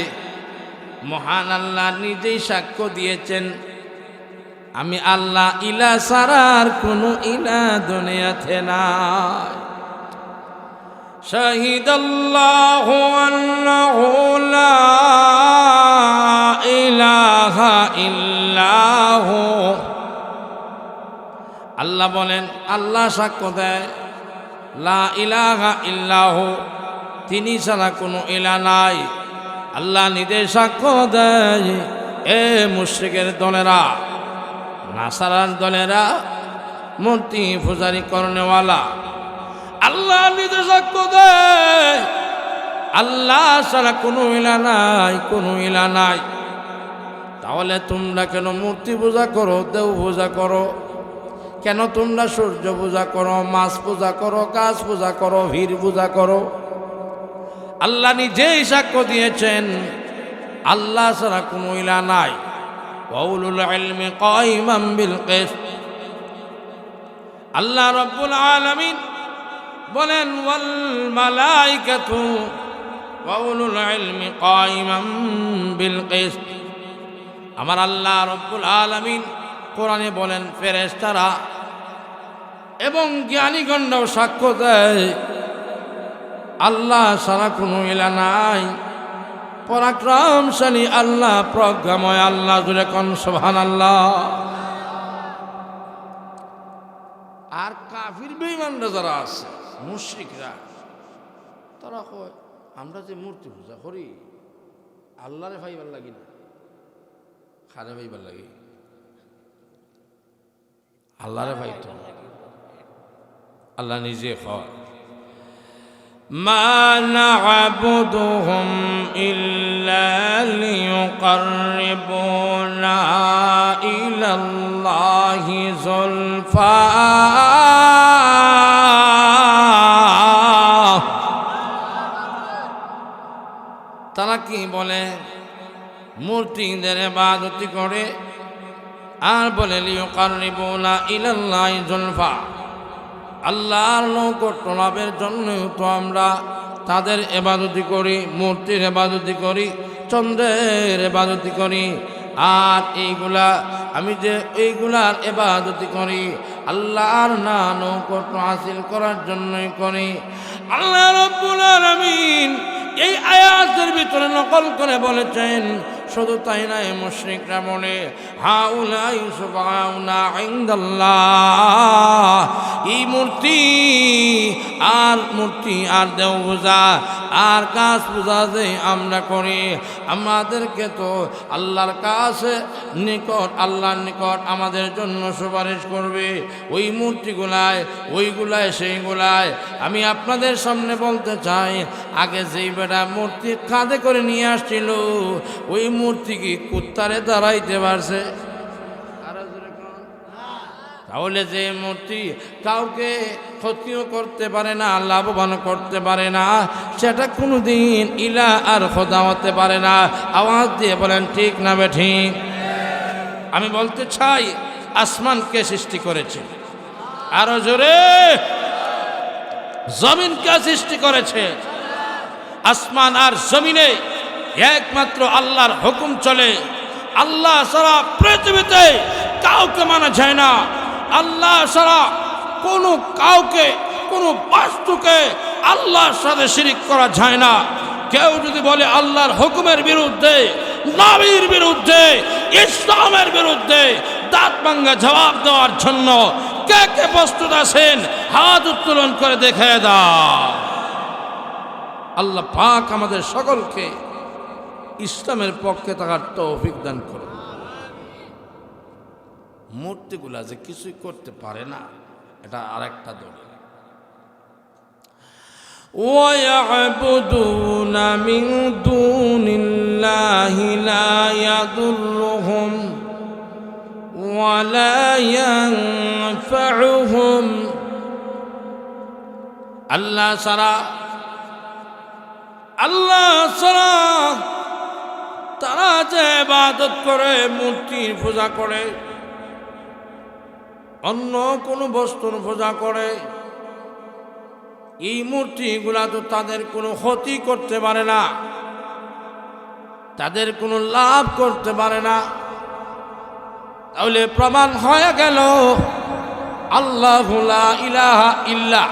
মহান আল্লাহ নিজেই সাক্ষ্য দিয়েছেন আমি আল্লাহ, ইলাহ ছাড়া আর কোনো ইলাহ দুনিয়াতে নাই। শাহিদাল্লাহু আন্নাহু লা ইলাহা ইল্লাহু। আল্লাহ বলেন, আল্লাহ সাক্ষ্য দেয় লা ইলাহা ইল্লাহু, তিনি ছাড়া কোনো ইলাহ নাই। আল্লাহ নিজে সাক্ষ্য দেয় এ মুশরিকের দলেরা, নাসারার দলেরা, মূর্তি পূজারি করনেওয়ালা, আল্লাহ নিজে সাক্ষ্য দেয় আল্লাহ ছাড়া কোনো ইলাহ নাই, কোনো ইলাহ নাই। তাহলে তোমরা কেন মূর্তি পূজা করো, দেব পূজা করো? কেন তোমরা সূর্য পূজা করো, মাছ পূজা করো, গাছ পূজা করো, ভিড় পূজা করো? আল্লাহ নিজেই সাক্ষ্য দিয়েছেন আল্লাহ ছাড়া কোনো ইলাহ নাই। ওয়াউলুল ইলমি কায়িমান বিল কিসত। আল্লাহ রাব্বুল আলামিন বলেন ওয়াল মালাইকাতু ওয়াউলুল ইলমি কায়িমান বিল কিসত। আমার আল্লাহ রাব্বুল আলামিন কোরআনে বলেন ফেরেশতারা এবং জ্ঞানীগণরাও সাক্ষ্য দেয় আল্লাহ ছাড়া কোনো ইলাহ নাই। পরাক্রমশালী আল্লাহ, প্রজ্ঞাময় আল্লাহ। জুড়ে কোন সুবহানাল্লাহ। আর কাফির বেঈমানরা যারা আছে, মুশরিকরা, তারা কয় আমরা যে মূর্তি পূজা করি আল্লাহরে ভাইবার লাগি না, খারে ভাইবার লাগি। আল্লাহরে ভাইতো আল্লাহ নিজে হয় মা না'বুদুহুম ইল্লা লিয়ুকাররিবুনা ইলাল্লাহি যুলফা। তারা কি বলে? মূর্তিদের ইবাদত করে আর বলে লিয়ুকাররিবুনা ইলাল্লাহি যুলফা, আল্লাহর নৈকট্য লাভের জন্য তো আমরা তাদের ইবাদতি করি, মূর্তির ইবাদতি করি, চন্দ্রের ইবাদতি করি। আর এইগুলা আমি যে এইগুলার ইবাদতি করি আল্লাহর না নৈকট্য হাসিল করার জন্যই করি। আল্লাহ রাব্বুল আলামিন এই আয়াতের ভিতরে নকল করে বলেছেন। শুধু তাই নয়, মুশরিকরা বলে হাউলাই সুবহানা ইনদাল্লাহ, এই মূর্তি আর দেব পূজা আর কাজ পূজা যে আমরা করি, আমাদেরকে তো আল্লাহর কাছে নিকট, আল্লাহর নিকট আমাদের জন্য সুপারিশ করবে ওই মূর্তিগুলায়, ওইগুলায়, সেইগুলায়। আমি আপনাদের সামনে বলতে চাই, আগে যেই বেটা মূর্তি কাঁধে করে নিয়ে আসছিল ওই মূর্তি কি কুত্তারে দাঁড়াইতে পারছে? তাহলে যে মূর্তি কাউকে ক্ষতিও করতে পারে না, লাভবান করতে পারে না, সেটা কোনোদিন ইলাহ আর খোদা হতে পারে না। আওয়াজ দিয়ে বলেন ঠিক না বেঠিক? আমি বলতে চাই, আসমানকে সৃষ্টি করেছে, আরো জোরে জমিনকে সৃষ্টি করেছে। আসমান আর জমিনে একমাত্র আল্লাহর হুকুম চলে। আল্লাহ ছাড়া পৃথিবীতে কাউকে মানা যায় না। আল্লাহ ছাড়া কোনো কাউকে, কোনো বস্তুকে আল্লাহর সাথে শিরিক করা যায় না। কেউ যদি বলে আল্লাহর হুকুমের বিরুদ্ধে, নবীর বিরুদ্ধে, ইসলামের বিরুদ্ধে দাঁত ভাঙ্গা জবাব দেওয়ার জন্য কে কে প্রস্তুত আছেন হাত উত্তোলন করে দেখে দাও। আল্লাহ পাক আমাদের সকলকে ইসলামের পক্ষে থাকার তৌফিক দান করুন। মূর্তিগুলা যে কিছুই করতে পারে না, এটা আরেকটা দলিল। وَيَعْبُدُونَ مِن دُونِ اللَّهِ لَا يَضُرُّهُمْ وَلَا يَنفَعُهُمْ। আল্লাহ ছাড়া তারা যে ইবাদত করে, মূর্তির পূজা করে, অন্য কোনো বস্তুর পূজা করে, এই মূর্তিগুলা তো তাদের কোনো ক্ষতি করতে পারে না, তাদের কোনো লাভ করতে পারে না। তাহলে প্রমাণ হয়ে গেল আল্লাহু লা ইলাহা ইল্লা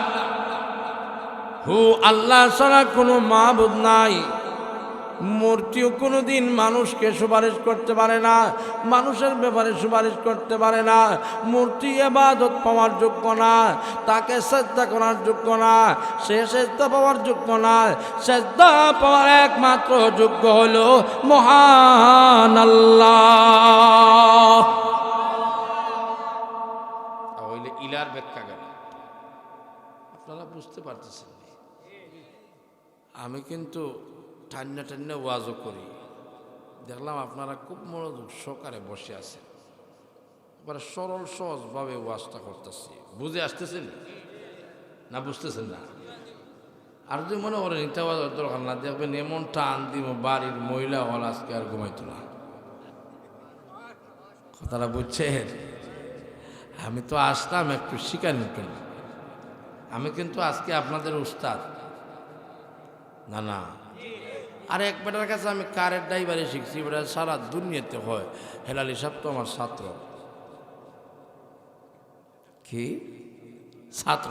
হু, আল্লাহ ছাড়া কোনো মাবুদ নাই। মূর্তিও কোনোদিন মানুষকে সুপারিশ করতে পারে না, মানুষের ব্যাপারে সুপারিশ করতে পারে না। মূর্তি ইবাদত পাওয়ার যোগ্য না, তাকে শ্রদ্ধা করার যোগ্য না, সে শ্রদ্ধা পাওয়ার যোগ্য না। শ্রদ্ধা পাওয়ার একমাত্র যোগ্য হলো মহান আল্লাহ। তাহলে ইলার ব্যাখ্যা গেল, আপনারা বুঝতে পারতেছেন। আমি কিন্তু ঠান্ডা ঠান্ডা ওয়াজও করি, দেখলাম আপনারা খুব মনোযোগ সহকারে বসে আছেন, এবারে সরল সহজভাবে ওয়াজটা করতেছি। বুঝে আসতেছেন না বুঝতেছেন না? আর যদি মনে করেন ইটা ওয়াজের দরকার না, দেখবেন এমন টান দিব বাড়ির মহিলা হল আজকে আর ঘুমাইতো না। কথাটা বুঝছেন? আমি তো আসলাম একটু শিখানোর জন্য, আমি কিন্তু আজকে আপনাদের উস্তাদ না। না, আর এক বেটার কাছে আমি কারের ড্রাইভারে শিখছি, বেটা সারা দুনিয়াতে হয়। হেলালি সাহেব তো আমার ছাত্র। কি ছাত্র?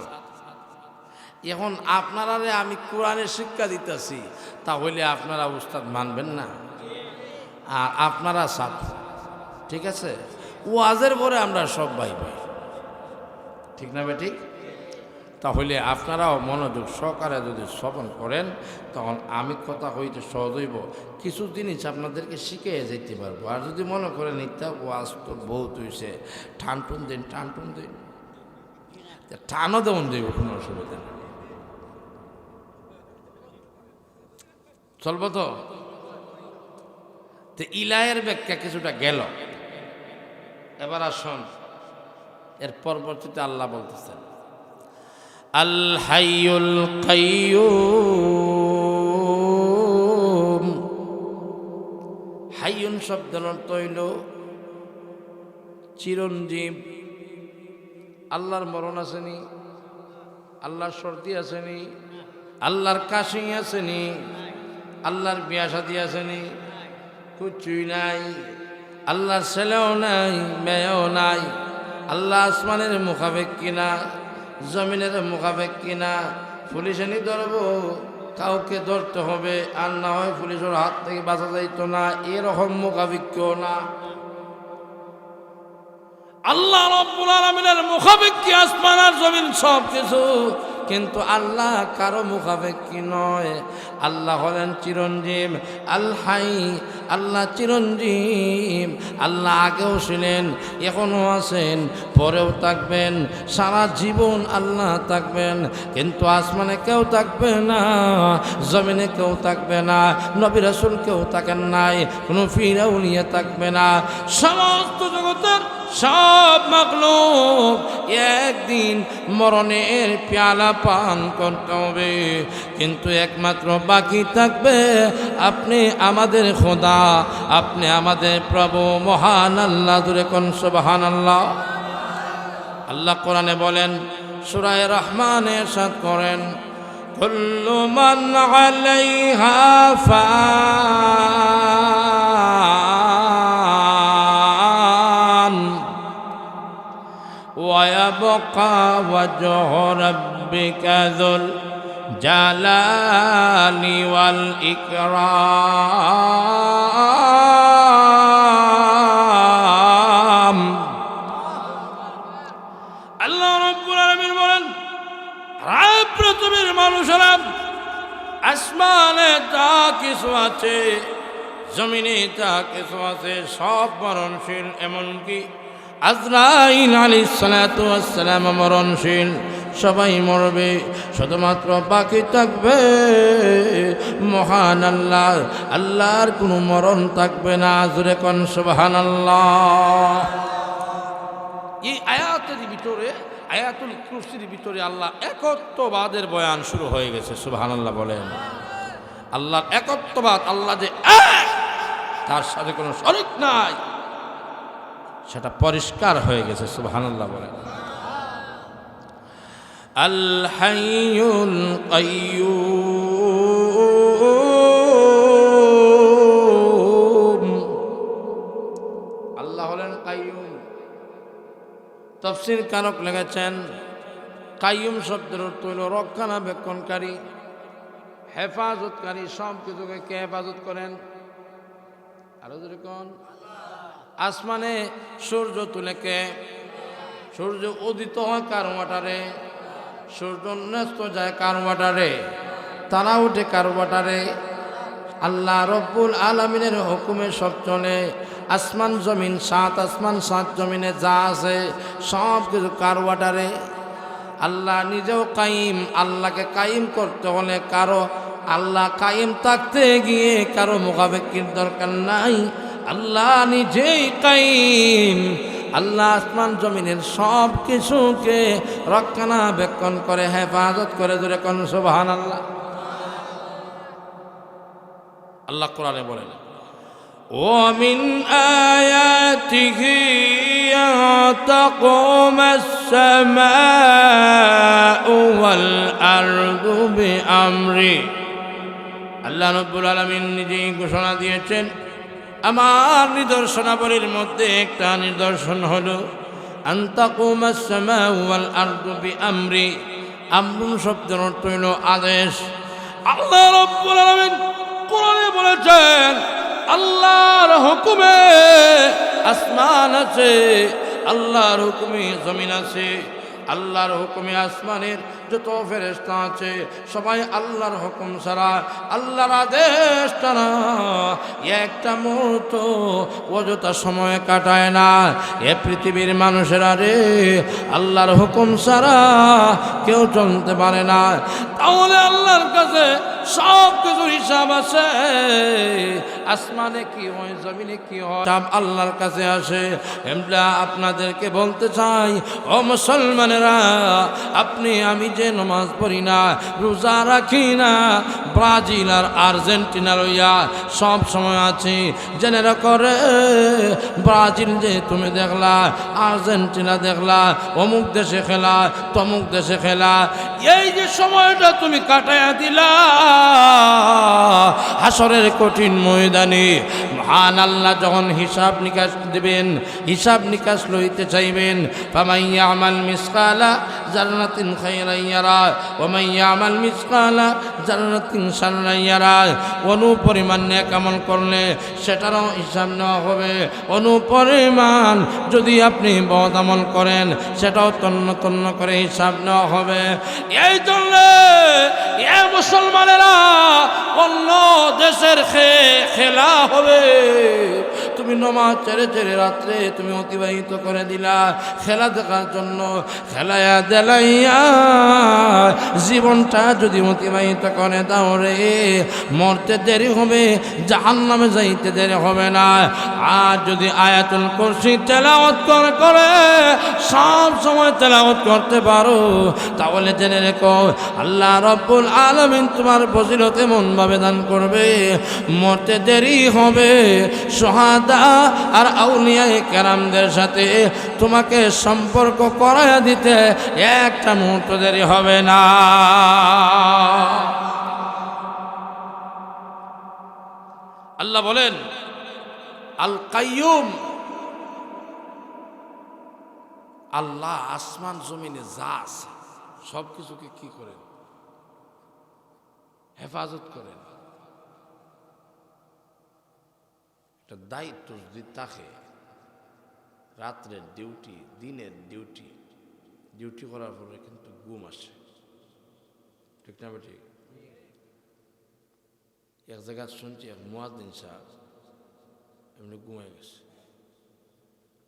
এখন আপনারা আমি কোরআনের শিক্ষা দিতেছি, তাহলে আপনারা উস্তাদ মানবেন না, আর আপনারা ছাত্র। ঠিক আছে, ওয়াজের পরে আমরা সব ভাই ভাই, ঠিক না বেঠিক? তাহলে আপনারাও মনোযোগ সহকারে যদি শ্রবণ করেন, তখন আমি কথা হইতে সহজ হইব, কিছু জিনিস আপনাদেরকে শিখে যেতে পারবো। আর যদি মনে করেন ইত্যা ওয়াজ তো বহুত হয়েছে, টানটুন দিন টানও দেমন দেব, কোনো অসুবিধা নেই, চলবো তো। ইলাহের ব্যাখ্যা কিছুটা গেল, এবার আসুন এর পরবর্তীতে আল্লাহ বলতেছেন আল হাইয়ুল কাইয়্যুম। হাইয়ুন শব্দের অর্থ হইল চিরঞ্জীব। আল্লাহর মরণ আসেনি, আল্লাহর সর্দি আসেনি, আল্লাহর কাশি আসেনি, আল্লাহর বিয়া শাদী আসেনি, কিছুই নাই। আল্লাহর ছেলেও নাই, মেয়েও নাই। আল্লাহ আসমানের মুখাপেক্ষী না, জমিনের মুখাপেক্ষী না। পুলিশে নি ধরবো, কাউকে ধরতে হবে, আর না হয় পুলিশের হাত থেকে বাঁচা যাইতো না, এরকম মুখাপেক্ষীও না। আল্লাহ রাব্বুল আলামিনের মুখাপেক্ষী আসমান আর জমিন সব কিছু, কিন্তু আল্লাহ কারো মুখাপেক্ষী নয়। আল্লাহ হলেন চিরঞ্জীব, আল হাই। আল্লাহ চিরঞ্জীব, আল্লাহ আগেও ছিলেন, এখনও আছেন, পরেও থাকবেন, সারা জীবন আল্লাহ থাকবেন। কিন্তু আসমানে কেউ থাকবে না, জমিনে কেউ থাকবে না, নবী রাসূল কেউ থাকেন নাই, কোনো পীর আউলিয়া থাকবে না। সমস্ত জগতের সব মাখলুক একদিন মরণের পেয়ালা পান করতে হবে, কিন্তু একমাত্র বাকি থাকবে আপনি আমাদের খোদা, আপনি আমাদের প্রভু মহান আল্লাহ। জোরে কোন সুবহানাল্লাহ। আল্লাহ কোরআনে বলেন, সূরা রহমানে ইরশাদ করেন, কুল্লু মান আলাইহা ফান ওয়া ইয়াবকা ওয়াজহু রাব্বিকা যুল জালালি ওয়াল ইকরাম। আসমানে যা কিছু আছে, জমিনে যা কিছু আছে, সব মরণশীল। এমনকি আজরাইল আলাইহিস সালাতু ওয়াস সালাম মরণশীল। সবাই মরবে, শুধুমাত্র বাকি থাকবে মহান আল্লাহ। আল্লাহর কোনো মরণ থাকবে না। জোরে কোন সুবহানাল্লাহ। এই আয়াতের ভিতরে, আয়াতুল কুরসির ভিতরে আল্লাহ একত্ববাদের বয়ান শুরু হয়ে গেছে। সুবহানাল্লাহ বলেন। আল্লাহর একত্ববাদ, আল্লাহ যে এক, তার সাথে কোনো শরীক নাই, সেটা পরিষ্কার হয়ে গেছে। সুবহানাল্লাহ বলেন। আল হাইয়ুল কাইয়্যুম, আল্লাহ হলেন কাইয়্যুম। তাফসীর কারক লিখেছেন, কাইয়্যুম শব্দের অর্থ হল রক্ষণাবেক্ষণকারী, হেফাজতকারী। সব কিছুকে কে হেফাজত করেন? আরো যেরকম আসমানে সূর্য তুলে কে? সূর্য উদিত হয় কার ওয়াটারে? সূর্য ন্যস্ত যায় কার ওয়াটারে? তারা উঠে কার ওয়াটারে? আল্লাহ রব্বুল আলামিনের হুকুমে সব চলে। আসমান জমিন, সাত আসমান সাত জমিনে যা আছে সব কিছু কার ওয়াটারে? আল্লাহ নিজেও কাইম। আল্লাহকে কাইম করতে হলে কারো, আল্লাহ কাইম থাকতে গিয়ে কারো মুখাপেক্ষির দরকার নাই। আল্লাহ নিজেই কাইম। আল্লাহ আসমান জমিনের সব কিছুকে রক্ষণাবেক্ষণ করে, হেফাজত করে। জোরে কোন সুবহানাল্লাহ। আল্লাহ কোরআনে বলেন, ومن آياته أن تقوم السماء والأرض بأمره। আল্লাহ রাব্বুল আলামিন নিজেই ঘোষণা দিয়েছেন, আমার নিদর্শনাবলীর মধ্যে একটা নিদর্শন হলো আন তাকুমা আস-সামাউ ওয়াল আরদু বিআমরি। আমরুন শব্দের অর্থ হলো আদেশ। আল্লাহ রাব্বুল আলামিন কোরআনে বলেছেন, আল্লাহর হুকুমে আসমান আছে, আল্লাহর হুকুমে জমিন আছে। আল্লাহর হুকুমে আসমানের যত ফেরেশতা আছে সবাই আল্লাহর হুকুম ছাড়া, আল্লাহর আদেশ ছাড়া একটা মুহূর্ত অযথা সময় কাটায় না। এ পৃথিবীর মানুষেরা রে, আল্লাহর হুকুম ছাড়া কেউ চলতে পারে না। তাহলে আল্লাহর কাছে সব কিছুর হিসাব আছে। আসমানে কি হয়, জমিনে কি হয়, সব আল্লাহর কাছে আসে। আমরা আপনাদেরকে বলতে চাই, ও মুসলমানেরা, আপনি আমি যে নামাজ পড়ি না, রোজা রাখি না, ব্রাজিল আর আর্জেন্টিনা লইয়া সব সময় আছি, জেনে করে ব্রাজিল যে তুমি দেখলা, আর্জেন্টিনা দেখলা, অমুক দেশে খেলা, তমুক দেশে খেলা, এই যে সময়টা তুমি কাটাইয়া দিলা হাসরের কঠিন ময়দানে, মহান আল্লাহ যখন হিসাব নিকাশ দেবেন, হিসাব নিকাশ লইতে চাইবেন, ফামান ইয়ামাল মিসকালা জাররাতিন খায়রান ইয়ারা ওয়া মান ইয়ামাল মিসকালা জাররাতিন শাররান ইয়ারা। অনুপরিমাণ নেক আমল করলে সেটারও হিসাব নেওয়া হবে, অনুপরিমাণ যদি আপনি বদ আমল করেন সেটাও তন্ন তন্ন করে হিসাব নেওয়া হবে। এই জন্য এ মুসলমানেরা, অন্য দেশের খেলা হবে, তুমি নমাজ ছেড়ে ছেড়ে রাত্রে তুমি অতিবাহিত করে দিলা খেলা দেখার জন্য। খেলায়া দেলাইয়া জীবনটা যদি অতিবাহিত করে দাও রে, মরতে দেরি হবে, জাহান্নামে যাইতে দেরি হবে না। আর যদি আয়াতুল কুরসি তেলাওয়াত করে সব সময় তেলাওয়াত করতে পারো, তাহলে জেনে রেখো আল্লাহ রাব্বুল আলামিন তোমার ফজিলত এমনভাবে দান করবে, মরতে দেরি হবে, সুহাদা আর আউলিয়ায়ে কেরামদের সাথে তোমাকে সম্পর্ক করায়া দিতে একটা মুহূর্ত দেরি হবে না। আল্লাহ বলেন আল কাইয়ুম। আল্লাহ আসমান জমিনে যা আছে সব কিছুকে কি করেন? হেফাজত করেন। একটা দায়িত্ব যদি থাকে, রাত্রের ডিউটি, দিনের ডিউটি, ডিউটি করার পরে কিন্তু ঘুম আসে, ঠিক না বেটি? এক জায়গায় শুনছি এক মুয়াজ্জিন সাহেব এমনি ঘুমাই গেছে,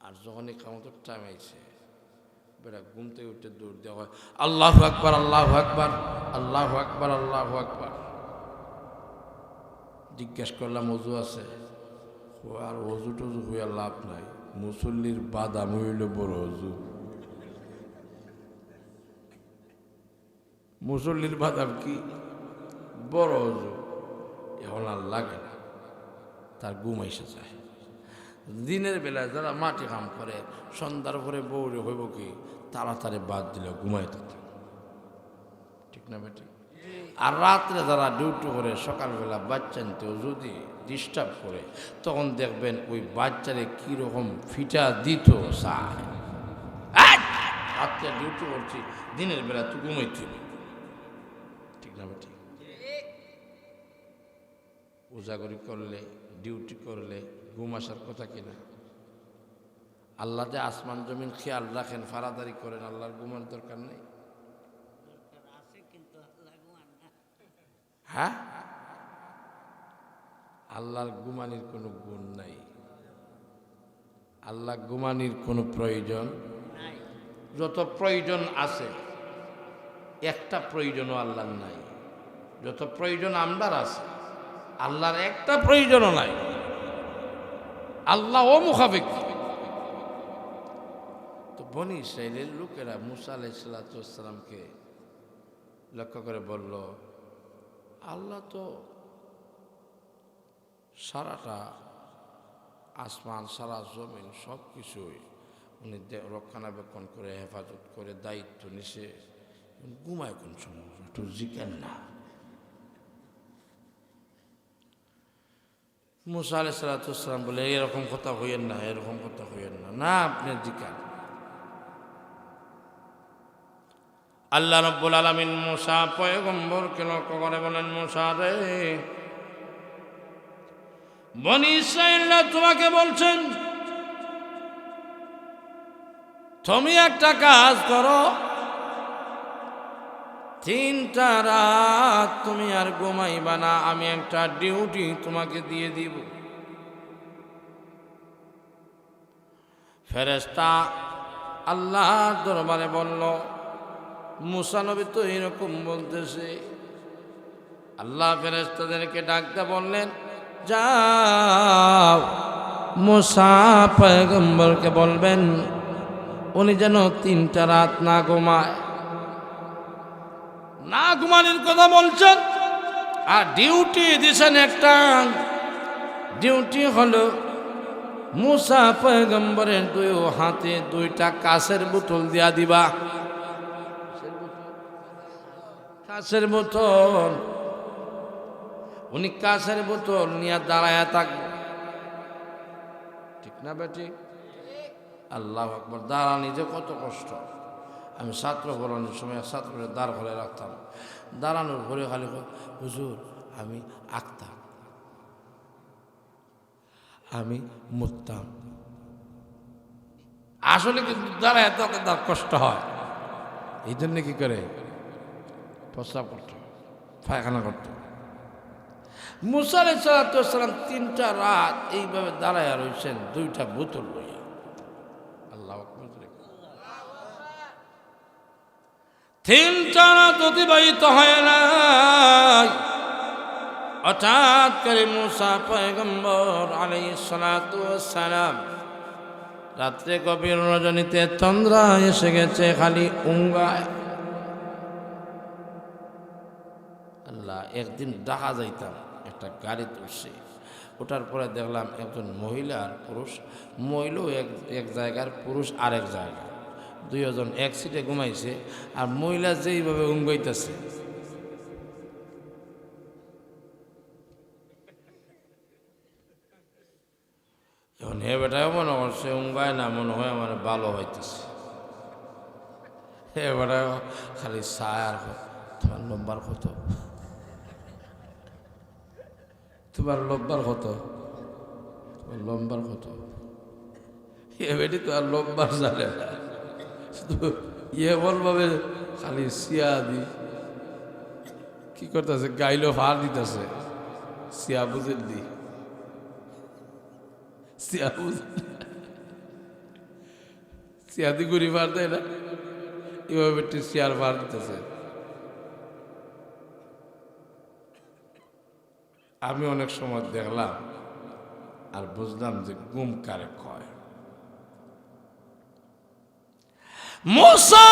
আর যখনই কামতের টাইম আইছে বেটা ঘুম থেকে উঠে দৌড় দেওয়া হয়, আল্লাহু আকবার আল্লাহু আকবার আল্লাহু আকবার আল্লাহু আকবার। জিজ্ঞেস করলাম ওযু আছে? আর ওযু টজু হইয়া লাভ নাই, মুসল্লির বাদাম হইল বড় ওযু। মুসল্লির বাদাম কি বড় ওযু? এখন আর লাগে না, তার ঘুম এসে যায়। দিনের বেলায় যারা মাটি কাম করে সন্ধ্যার পরে বউরে হইব কি তাড়াতাড়ি বাদ দিলে ঘুমাইতে থাকে, ঠিক না বেটি? আর রাত্রে যারা ডিউটি করে সকালবেলা বাচ্চা নিতেও যদি ডিস্টার্ব করে তখন দেখবেন ওই বাচ্চারে কীরকম ফিটা দিত চায়। রাত্রে ডিউটি করছি, দিনের বেলা তুই ঘুমাইতে, ঠিক না বেটি? উজাগরি করলে ডিউটি করলে ঘুম আসার কথা কিনা? আল্লাহ যে আসমান জমিন খেয়াল রাখেন, ফারাদারি করেন, আল্লাহর ঘুমার দরকার নেই? হ্যাঁ, আল্লাহর ঘুমানির কোনো গুণ নাই, আল্লাহ ঘুমানির কোনো প্রয়োজন নাই। যত প্রয়োজন আছে একটা প্রয়োজনও আল্লাহর নাই, যত প্রয়োজন আমরার আছে আল্লাহর একটা প্রয়োজনও নাই। আল্লাহ ও মুখাপেক্ষী। তো বনি ইসরাইলের লোকেরা মুসা আলাইহিস সালামকে লক্ষ্য করে বলল, আল্লাহ তো সারাটা আসমান সারা জমিন সব কিছুই উনি রক্ষণাবেক্ষণ করে হেফাজত করে দায়িত্ব নিছে, ঘুমায় কোন সময়? একটু জিজ্ঞেন না। মুসা আলাইহিস সালাম বলে, এরকম কথা হইয়েন না, এরকম কথা হইয়েন না, না আপনি জিজ্ঞান। আল্লাহ রাব্বুল আলামিন মুসা পয়গম্বরকে লক্ষ্য করে বলেন, মুসা রে, বনি ইসরাইলরা তোমাকে বলছেন তুমি একটা কাজ করো, 3টা রাত তুমি আর ঘুমাইবা না, আমি একটা ডিউটি তোমাকে দিয়ে দিব। ফেরেশতা আল্লাহর দরবারে বলল, মুসা নবী তো এরকম বলতেছে। আল্লাহ ফেরেশতাদেরকে ডাকতে বললেন, যাও মুসা পয়গম্বরকে বলবেন উনি যেন 3টা রাত না ঘুমায়। না ঘুমানোর কথা বলছেন, আর ডিউটি দিয়েছেন একটা। ডিউটি হলো মুসা পয়গম্বরের 2 হাতে 2টা কাঁচের বোতল দিয়া দিবা। কাঁচের বোতল, উনি কাঁচের বোতল নিয়ে দাঁড়ায় থাকবে, ঠিক না বেটি? আল্লাহু আকবার। দাঁড়ানি যে কত কষ্ট। আমি ছাত্র পড়ানোর সময় ছাত্রদের দাঁড় করে রাখতাম, দাঁড়ানোর ঘরে খালি হুজুর আমি আঁকতাম, আমি মুততাম। আসলে কিন্তু দাঁড়ায় এত কষ্ট হয়, এই জন্য কি করে প্রস্রাব করত, পায়খানা করত। মুসা আলাইহিস সালাম 3টা রাত এইভাবে দাঁড়ায় রয়েছেন 2টা বোতল লইয়া। আল্লাহু আকবার। 3টা রাত অতিবাহিত হয় নাই, হঠাৎ করে মুসা পয়গম্বর আলাইহিস সালাম রাত্রে গভীর রজনীতে চন্দ্রা এসে গেছে, খালি উঙ্গায়। আল্লাহ, একদিন দেখা যাইতাম একটা গাড়ি তুলছে, ওটার পরে দেখলাম একজন মহিলা আর পুরুষ, মহিলাও এক জায়গার, পুরুষ আরেক জায়গায়, 2 জন এক সিটে ঘুমাইছে, আর মহিলা যেইভাবে উঙ্গাইতেছে। এখন হে বেটাও মনে করছে উঙ্গায় না, মনে হয় আমার ভালো হইতেছে। হে বেটাও খালি চায় আর তোমার নম্বর কত, তোমার লম্বার কত, তোমার লম্বার কত। এ বেটি তো আর লম্বার জানে না, শুধু এমনভাবে খালি সিয়া দি কি করতেছে, গাইলো ফার দিতেছে, সিয়া বুঝলি, সিয়া বুঝলি, সিয়াদি গুড়ি ভার দেয় না, এভাবে একটু সিয়ার ভার দিতেছে। আমি অনেক সময় দেখলাম আর বুঝলাম যে গুম কারে কয়। মুসা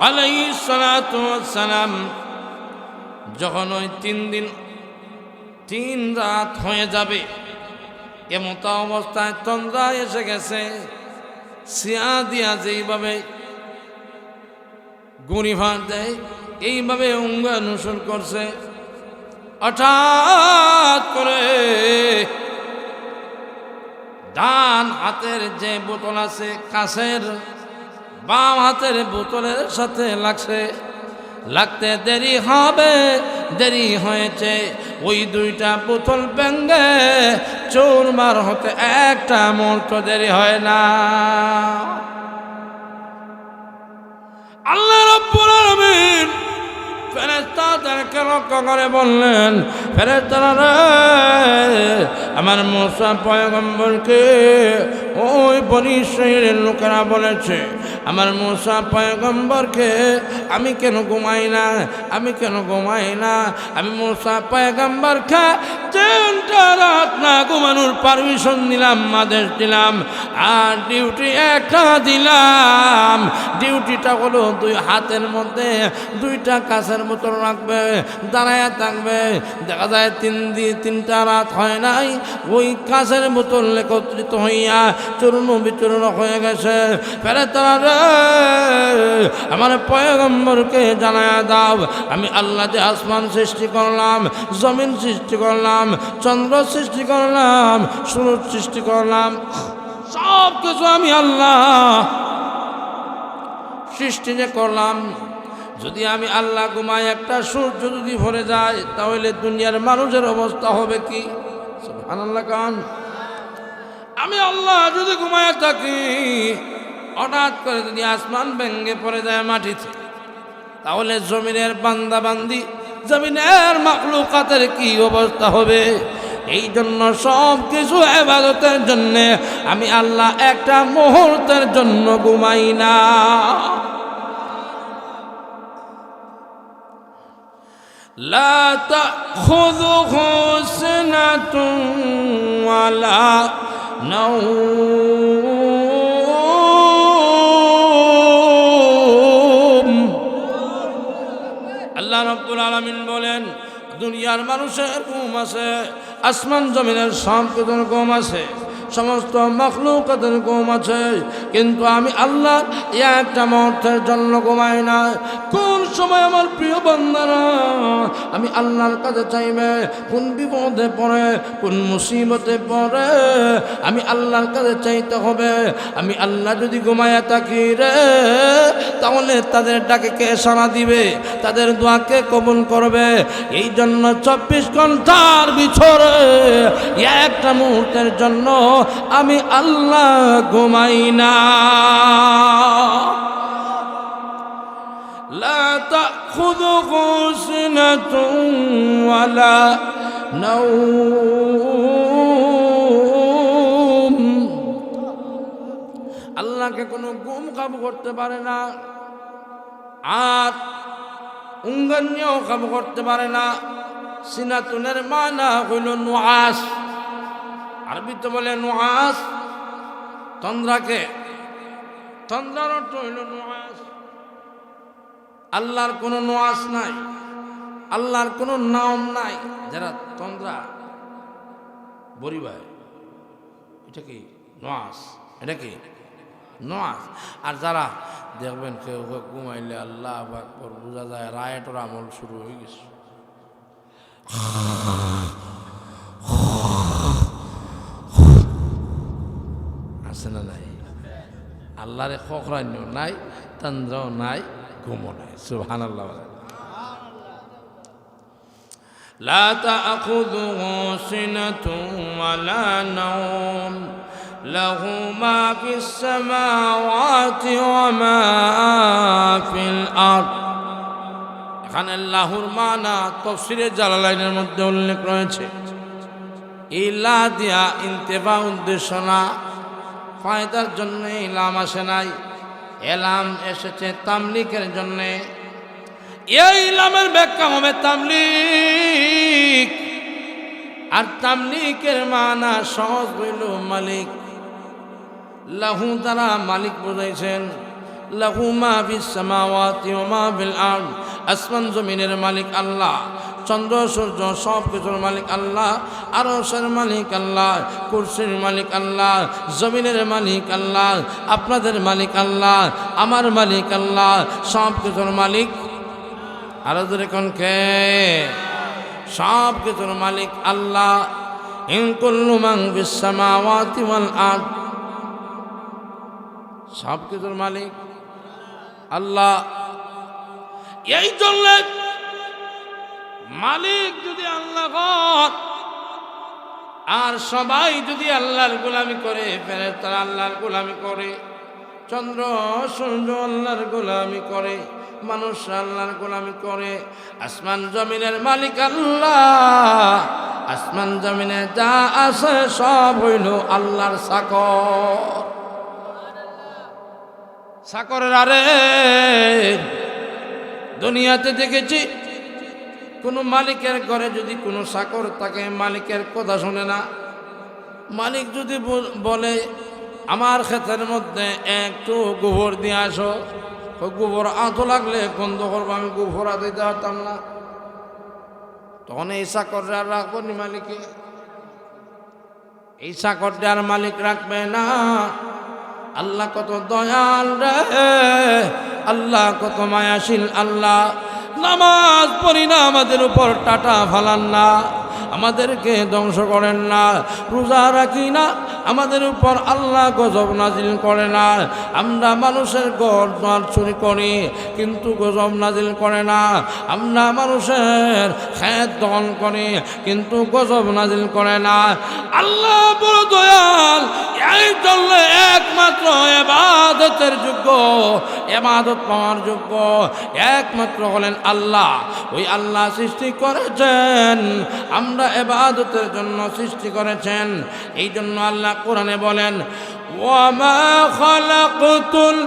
আলাইহিস সালাতু ওয়াস সালাম যখন ওই 3 দিন 3 রাত হয়ে যাবে, এমত অবস্থায় তন্দ্রা এসে গেছে, সিয়া দিয়া যেইভাবে গুড়ি ভার দেয় এইভাবে অঙ্গানুসরণ করছে। হঠাৎ করে ডান হাতের যে বোতল আছে কাঁচের, বাম হাতের বোতলের সাথে লাগছে। লাগতে দেরি হবে, দেরি হয়েছে। ওই 2টা বোতল ভেঙে চুরমার হতে একটা মুহূর্ত দেরি হয় না। আল্লাহ রাব্বুল আলামিন ফেরেশতাদেরকে রক্ষা করে বললেন, ফেরেশতারা রে, আমার মুসা পয়গম্বরকে ওই বনী ইসরাঈলের লোকেরা বলেছে, আমার মুসা পয়গম্বরকে আমি কেন ঘুমাই না, আমি কেন ঘুমাই না। আমি মুসা পয়গম্বরকে 3টা রাত না ঘুমানোর পারমিশন দিলাম, আদেশ দিলাম, আর ডিউটি একটা দিলাম। ডিউটিটা হলো 2 হাতের মধ্যে 2টা কাঁচের বোতল রাখবে, দাঁড়ায় থাকবে। দেখা যায় 3টা রাত হয় নাই, ওই কাঁচের বোতল একত্রিত হইয়া চূর্ণ বিচূর্ণ হয়ে গেছে। ফেরেশতারা রে, আমার পয়গম্বরকে জানায়া দাও, আমি আল্লাহ যে আসমান সৃষ্টি করলাম, জমিন সৃষ্টি করলাম, চন্দ্র সৃষ্টি করলাম, সূর্য সৃষ্টি করলাম, সব কিছু আমি আল্লাহ সৃষ্টি যে করলাম, যদি আমি আল্লাহ ঘুমাই, একটা সূর্য যদি ভরে যায়, তাহলে দুনিয়ার মানুষের অবস্থা হবে কি? সুবহানাল্লাহ কান। আমি আল্লাহ যদি ঘুমায় থাকি, হঠাৎ করে যদি আসমান ভেঙে পড়ে যায় মাটিতে, তাহলে জমিনের বান্দা বান্দি, জমিনের মাখলুকাতের কি অবস্থা হবে? এই জন্য সব কিছু ইবাদতের জন্য আমি আল্লাহ একটা মুহূর্তের জন্য ঘুমাই না। লা তাখুযুহু সিনাতুন ওয়ালা নাওম। আল্লাহ রাব্বুল আলামিন বলেন, দুনিয়ার মানুষের ঘুম আছে, আসমান জমিনের সব কিছুর ঘুম আছে, সমস্ত মাখলুকাতের ঘুম আছে, কিন্তু আমি আল্লাহ একটা মুহূর্তের জন্য ঘুমাই না। কোন সময় আমার প্রিয় বান্দারা আমি আল্লাহর কাছে চাইবে, কোন বিপদে পড়ে, কোন মুসিবতে পড়ে, আমি আল্লাহর কাছে চাইতে হবে। আমি আল্লাহ যদি ঘুমায়া থাকি রে, তাহলে তাদের ডাকে কে সাড়া দিবে, তাদের দোয়াকে কবুল করবে? এই জন্য 24 ঘন্টার ভিতরে একটা মুহূর্তের জন্য আমি আল্লাহ ঘুমাই না। লা তাখুযুহু সিনাতুন ওয়ালা নাওম। আল্লাহকে কোনো ঘুম কাবু করতে পারে না, আর উঙ্গন্যও কাবু করতে পারে না। সিনাতুনের মানা হইল নুআস, আরবিতে বলে নুআস। তন্দ্রাকে, তন্দ্রার অর্থ হইল নুআস। আল্লাহর কোনো নুআস নাই, আল্লাহর কোনো নাম নাই। যারা তন্দ্রা বরিবায়, এটা কি নুআস, এটা কি নুআস। আর যারা দেখবেন কেউ ঘুমাইলে আল্লাহ আকবার বোঝা যায় রায়টের আমল শুরু হয়ে গেছে। আছে না নাই? আল্লাহরে খকরান্য নাই, তন্দ্রাও নাই, ঘুমও নাই। সুবহানাল্লাহ। লা তাখুযুহু সিনাতুন ওয়ালা নাওম লাহু মা ফিস সামাওয়াতি ওয়া মা ফিল আরদ। এখানে লাহুর মানা তাফসীরে জালালাইনের মধ্যে উল্লেখ রয়েছে। ইলা দিয়া ইন্তেফা উদ্দেশ্য না, ফায়দার জন্য ইলাম আসে নাই, এলাম এসেছে তামলিকের জন্যে। এই ইলামের ব্যাখ্যা হবে তামলিক, আর তামলিকের মানা সহজ হইল মালিক। লাহু দ্বারা মালিক বুঝাইছেন, লাহু মা ফিস সামাওয়াতি ওয়া মা ফিল আরদ, আসমান জমিনের মালিক আল্লাহ, চন্দ্র সূর্য সব কিছুর মালিক আল্লাহ, আরশের মালিক আল্লাহ, কুরসির মালিক আল্লাহ, জমিনের মালিক আল্লাহ, আপনাদের মালিক আল্লাহ, আমার মালিক আল্লাহ, সব কিছুর মালিক। আরো ধরে কোন কে? সব কিছুর মালিক আল্লাহ। ইন কুল্লু মান ফিস সামাওয়াতি ওয়াল আরদ, সব কিছুর মালিক আল্লাহ। এই জন্য মালিক যদি আল্লাহ হয় আর সবাই যদি আল্লাহর গোলামি করে, ফেরেশতারা আল্লাহর গোলামি করে, চন্দ্র সূর্য আল্লাহর গোলামি করে, মানুষ আল্লাহর গোলামি করে, আসমান জমিনের মালিক আল্লাহ। আসমান জমিনে যা আছে সব হইল আল্লাহর চাকর। চাকরের আরে দুনিয়াতে দেখেছি কোনো মালিকের ঘরে যদি কোনো চাকর থাকে, মালিকের কথা শোনে না। মালিক যদি বলে আমার ক্ষেতের মধ্যে একটু গোবর দিয়ে আসো, গোবর আঁতো লাগলে গন্ধ করবো, আমি গোবর দিতে পারতাম না, তখন এই চাকরটা আর রাখবো নি মালিকে? এই চাকরটা আর মালিক রাখবে না। আল্লাহ কত দয়াল রে, আল্লাহ কত মায়াশীল আল্লাহ। নামাজ পড়ি না, আমাদের উপর টাটা ফালান না, আমাদেরকে ধ্বংস করেন না। রোজা রাখি না, আমাদের উপর আল্লাহ গজব নাজিল করে না। আমরা মানুষের ঘর দ্বার চুরি করি, কিন্তু গজব নাজিল করে না। আমরা মানুষের খেত দখল করি, কিন্তু গজব নাজিল করে না। আল্লাহ বড় দয়াল। এই জন্য একমাত্র ইবাদতের যোগ্য, ইবাদত পাওয়ার যোগ্য একমাত্র হলেন আল্লাহ। ওই আল্লাহ সৃষ্টি করেছেন, আমরা ইবাদতের জন্য সৃষ্টি করেছেন। এই জন্য আল্লাহ কোরআনে বলেন, ওয়ামা খালাকতুল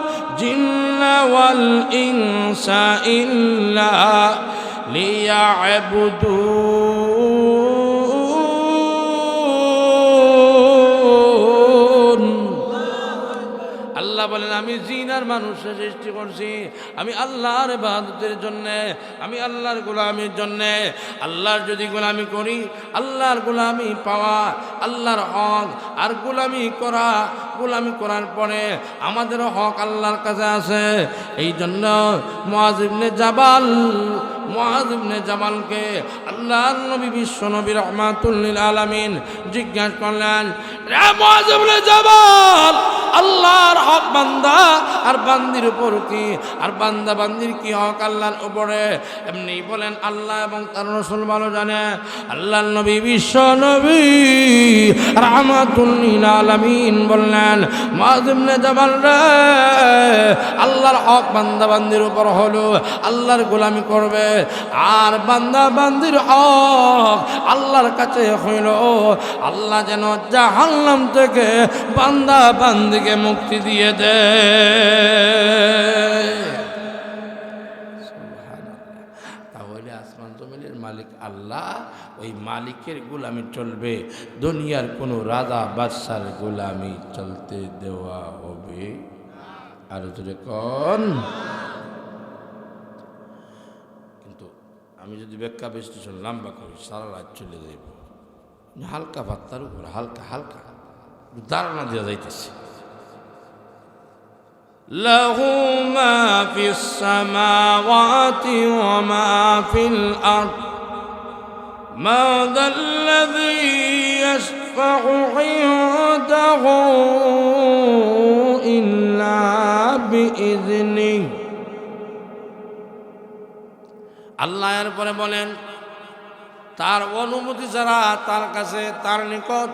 জিন্না ওয়াল ইনসা ইল্লা লিয়াবুদুন। আল্লাহ বলেন, আমি জিন আর মানুষের সৃষ্টি করছি, আমি আল্লাহর ইবাদতের জন্যে, আমি আল্লাহর গোলামির জন্যে। আল্লাহর যদি গোলামি করি, আল্লাহর গোলামি পাওয়া, আল্লাহর হক আর গোলামি করা, গোলামি করার পরে আমাদেরও হক আল্লাহর কাছে আছে। এই জন্য মুআয ইবনে জাবালকে আল্লাহর নবী বিশ্ব নবী রাহমাতুল লিল আলামিন জিজ্ঞাসা করলেন, রে মুআয ইবনে জাবাল, আল্লাহর হক বান্দা আর বান্দির উপর কি, আর বান্দা বান্দির কি হক আল্লাহর উপরে? এমনি বলেন, আল্লাহ এবং তার রাসূল ভালো জানে। আল্লাহর নবী বিশ্ব নবী রাহমাতুল লিল আলামিন বললেন, মুআয ইবনে জাবাল রে, আল্লাহর হক বান্দা বান্দির উপর হলো আল্লাহর গোলামি করবে, আর বান্দা বান্দির হক আল্লাহর কাছে হইল আল্লাহ যেন জাহান্নাম থেকে বান্দা বান্দিকে মুক্তি দিয়ে দেয়। তাহলে আসমান জমিনের মালিক আল্লাহ, ওই মালিকের গোলামি চলবে, দুনিয়ার কোনো রাজা বাদশার গোলামি চলতে দেওয়া হবে? আর যদি কোন, কিন্তু আমি যদি ব্যাখ্যা বিশ্লেষণ লম্বা করি সারা রাত চলে যাইব। হালকা ভাত্তার উপর হালকা হালকা ধারণা দেওয়া যাইতেছে। লাহু মা ফিস সামাওয়াতি ওয়া মা ফিল আরদ মা যাল্লাযী ইয়াশফাউ ইনদাহু ইল্লা বিইذনিহি। আল্লাহ এরপরে বলেন, তার অনুমতি ছাড়া তার কাছে, তার নিকট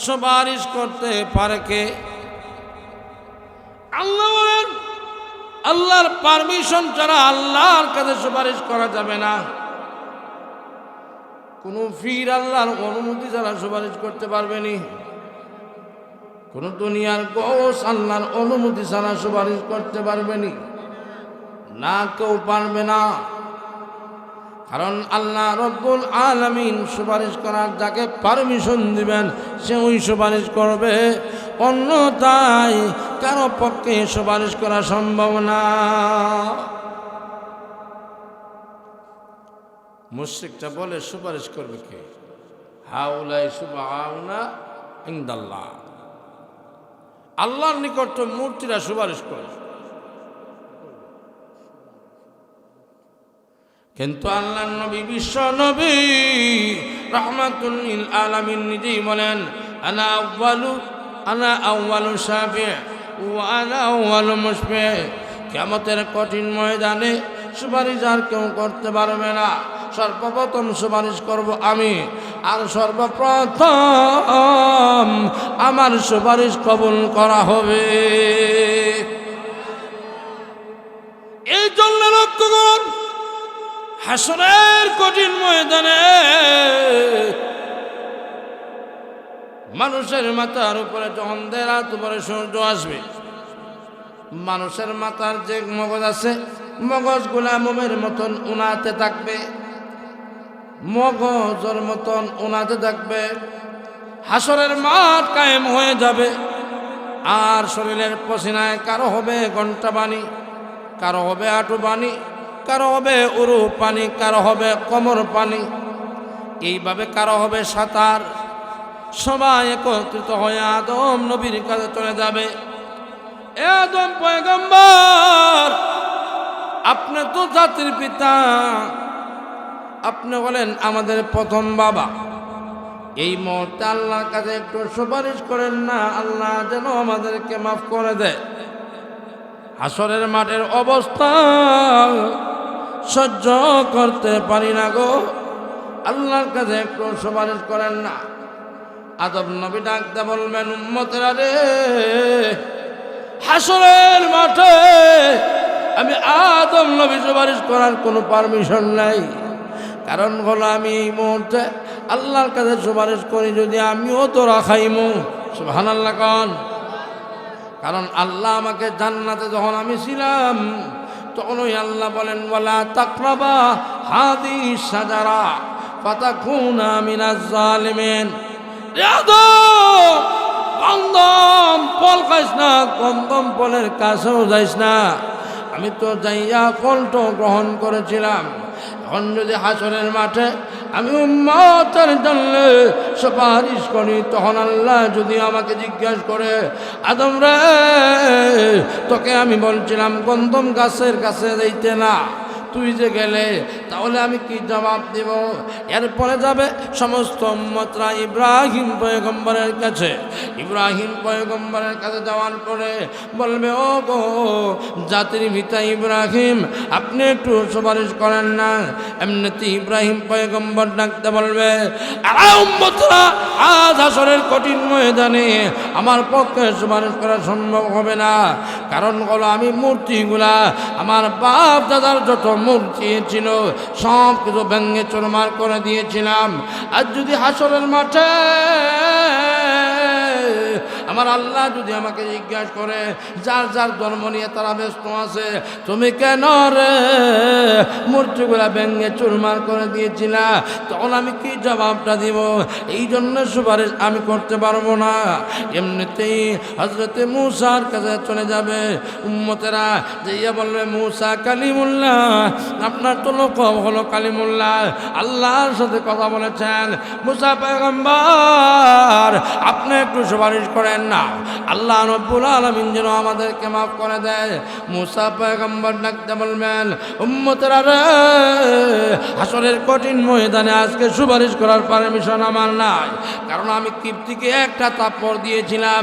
সুপারিশ করতে পারে কে? আল্লাহ বলেন, আল্লাহর পারমিশন ছাড়া আল্লাহর কাছে সুপারিশ করা যাবে না। কোনো পীর আল্লাহর অনুমতি ছাড়া সুপারিশ করতে পারবে না। কোনো দুনিয়ার গৌস আল্লাহর অনুমতি ছাড়া সুপারিশ করতে পারবে না, কেউ পারবে না। কারণ আল্লাহ রব্বুল আলামিন সুপারিশ করার যাকে পারমিশন দিবেন সে ওই সুপারিশ করবে, অন্যথায় কারো পক্ষে সুপারিশ করা সম্ভব না। মুশরিকটা বলে সুপারিশ করবে কে? হাউলাই সুবহানা ইনদাল্লাহ, আল্লাহর নিকট তো মূর্তিরা সুপারিশ করে। কিন্তু আল্লাহর নবী বিশ্ব নবী রাহমাতুল লিল আলামিন নিজেই বলেন, আনা আউয়ালু শাফি ওয়া আনা আউয়ালু মুশফি। কিয়ামতের কঠিন ময়দানে সুপারিশ আর কেউ করতে পারবে না, সর্বপ্রথম সুপারিশ করব আমি, আর সর্বপ্রথম আমার সুপারিশ কবুল করা হবে। এই জন্য লক্ষ্য করুন, হাসরের কঠিন ময়দানে মানুষের মাথার উপরে যখন রাত উপরে সূর্য আসবে, মানুষের মাথার যে মগজ আছে মগজগুলা মোমের মতন উনাতে থাকবে, মগজের মতন উনাতে থাকবে। হাসরের মাঠ কায়েম হয়ে যাবে, আর শরীরের পসিনায় কারো হবে ঘন্টা বাণী, কারো হবে আঁটু বাণী, কারো হবে উরু পানি, কারো হবে কোমর পানি, এইভাবে কারো হবে সাঁতার। সবাই একত্রিত হয়ে আদম নবীর কাছে চলে যাবে। আদম পয়গম্বর, আপনি তো জাতির পিতা, আপনি বলেন আমাদের প্রথম বাবা। এই মুহূর্তে আল্লাহর কাছে একটু সুপারিশ করেন না, আল্লাহ যেন আমাদেরকে মাফ করে দেয়। হাসরের মাঠের অবস্থা সহ্য করতে পারি না গো, আল্লাহর কাছে একটু সুপারিশ করেন না। আদম নবী ডাকতে বলবেন, উম্মতেরা রে, হাসরের মাঠে আমি আদম নবী সুপারিশ করার কোনো পারমিশন নাই। কারণ হলো আমি এই মুহূর্তে আল্লাহর কাছে সুপারিশ করি যদি আমিও তো রাখাইমু। সুবহানাল্লাহ কোন। কারণ আল্লাহ আমাকে জান্নাতে যখন আমি ছিলাম তখন ওই আল্লাহ বলেন, ওয়ালা তাকরাবা হাদিস শাজারা ফাতাকুনা মিনাজ জালিমিন। গন্ধম ফল খাইস না, গন্ধম ফলের কাছেও যাইস না। আমি তো যাইয়া ফলটো গ্রহণ করেছিলাম। এখন যদি হাসরের মাঠে আমি উম্মতের জন্য সুপারিশ করি, তখন আল্লাহ যদি আমাকে জিজ্ঞাসা করে, আদম রে, তোকে আমি বলছিলাম গন্ধম গাছের কাছে যাইতে না, তুই যে গেলে, তাহলে আমি কি জবাব দেব? এরপরে যাবে সমস্ত উম্মতরা ইব্রাহিম পয়গম্বরের কাছে। ইব্রাহিম পয়গম্বরের কাছে যাওয়ার পরে বলবে, ও গো জাতির পিতা ইব্রাহিম, আপনি একটু সুপারিশ করেন না। এমনিতে ইব্রাহিম পয়গম্বর ডাকতে বলবে, আরে উম্মতরা, আজ হাসরের কঠিন ময়দানে আমার পক্ষে সুপারিশ করা সম্ভব হবে না। কারণ হলো আমি মূর্তিগুলা, আমার বাপ দাদার যত মূর্তি ছিল সব কিছু ভেঙে চুরমার করে দিয়েছিলাম। আর যদি হাসরের মাঠে আমার আল্লাহ যদি আমাকে জিজ্ঞাসা করে, যার যার ধর্ম নিয়ে তারা ব্যস্ত আছে, তুমি কেন রে মূর্তিগুলা ভেঙে চুরমার করে দিয়েছিলা, তখন আমি কি জবাবটা দিব? এই জন্য সুপারিশ আমি করতে পারবো না। এমনিতেই হযরতে মূসার কাছে চলে যাবে উম্মতেরা, যাইয়া বলবে, মূসা কালিমুল্লাহ, আপনার তো লোক হলো কালিমুল্লাহ, আল্লাহর সাথে কথা বলেছেন। মূসা পয়গম্বর, আপনি একটু সুপারিশ করেন না, আল্লাহ রাব্বুল আলামিন যেন আমাদেরকে মাফ করে দেয়। মূসা পয়গম্বর ডাকতে বলবেন, উম্মতেরা রে, হাসরের কঠিন ময়দানে আজকে সুপারিশ করার পারমিশন আমার নাই। কারণ আমি কিপ্তিকে একটা তাপ্পড় দিয়েছিলাম,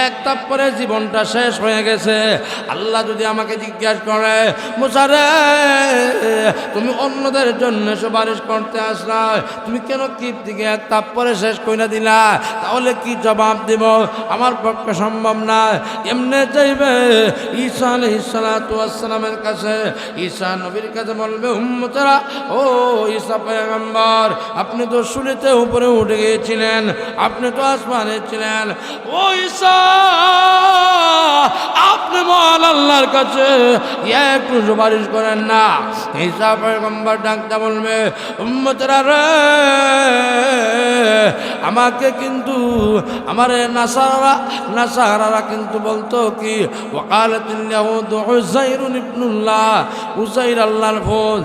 এক তাপ্পড়ে জীবনটা শেষ হয়ে গেছে। আল্লাহ যদি আমাকে জিজ্ঞাসা করে, মূসা রে, তুমি অন্যদের জন্য সুপারিশ করতে আসলা, তুমি কেন কিপ্তিকে এক তাপ্পড়ে শেষ করে দিলা, তাহলে কি জবাব দেব? আমার আমার পক্ষে সম্ভব না। এমনি যাইবে ঈসা আলাইহিস সালাতু ওয়াস সালামের কাছে, ঈসা নবীর কাছে বলবে, উম্মতেরা, ও ঈসা পয়গম্বর, আপনি তো শুলিতে উপরে উঠে গিয়েছিলেন, আপনি তো আসমানে ছিলেন, ও ঈসা আপনি মহান আল্লাহর কাছে একটু সুপারিশ করেন না। ঈসা পয়গম্বর ডাকতে বলবে, উম্মতেরা রে, আমাকে কিন্তু আমার নাসারারা কিন্তু বলতো কি, ওয়াকালাতুল ইয়াহুদ উযাইরুন ইবনুল্লাহ, উযাইর আল্লাহর পুত্র।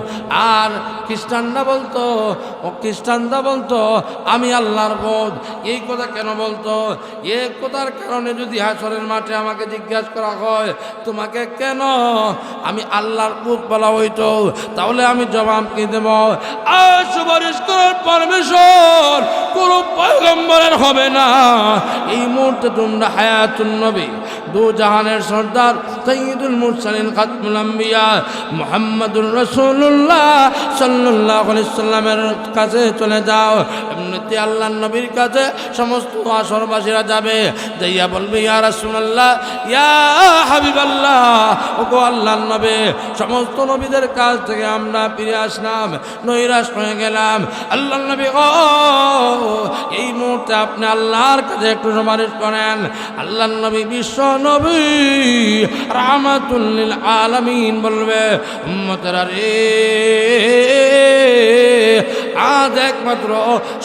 আর খ্রিস্টানরা বলতো আমি আল্লাহর পুত্র। এই কথা কেন বলতো? এই কথার কারণে যদি হাসরের মাঠে আমাকে জিজ্ঞাসা করা হয় তোমাকে কেন আমি আল্লাহর পুত্র বলা হইতো, তাহলে আমি জবাব কি দেব? আর সুপারিশ করার পারমিশন কোন পয়গম্বরের হবে না। এই মুহূর্তে তোমরা হায়াতুন নবী, দু জাহানের সর্দার সাইয়্যিদুল মুরসালিন খাতমুল আম্বিয়া মুহাম্মাদুর রাসূলুল্লাহ সাল্লাল্লাহু আলাইহি সাল্লামের কাছে চলে যাও। এমনিতে আল্লাহর নবীর কাছে সমস্ত আসরবাসীরা যাবে, যাইয়া বলবে, ইয়া রাসূলুল্লাহ, ইয়া হাবিবাল্লাহ, ওগো আল্লাহর নবী, সমস্ত নবীদের কাছ থেকে আমরা ফিরে আসলাম, নৈরাশ হয়ে গেলাম। আল্লাহর নবী গো, এই মুহূর্তে আপনি আল্লাহর কাছে একটু সুপারিশ করেন। আল্লাহর নবী, বিশ্ব নবী রাহমাতুল লিল আলামিন বলবে, উম্মতেরা রে, আজ একমাত্র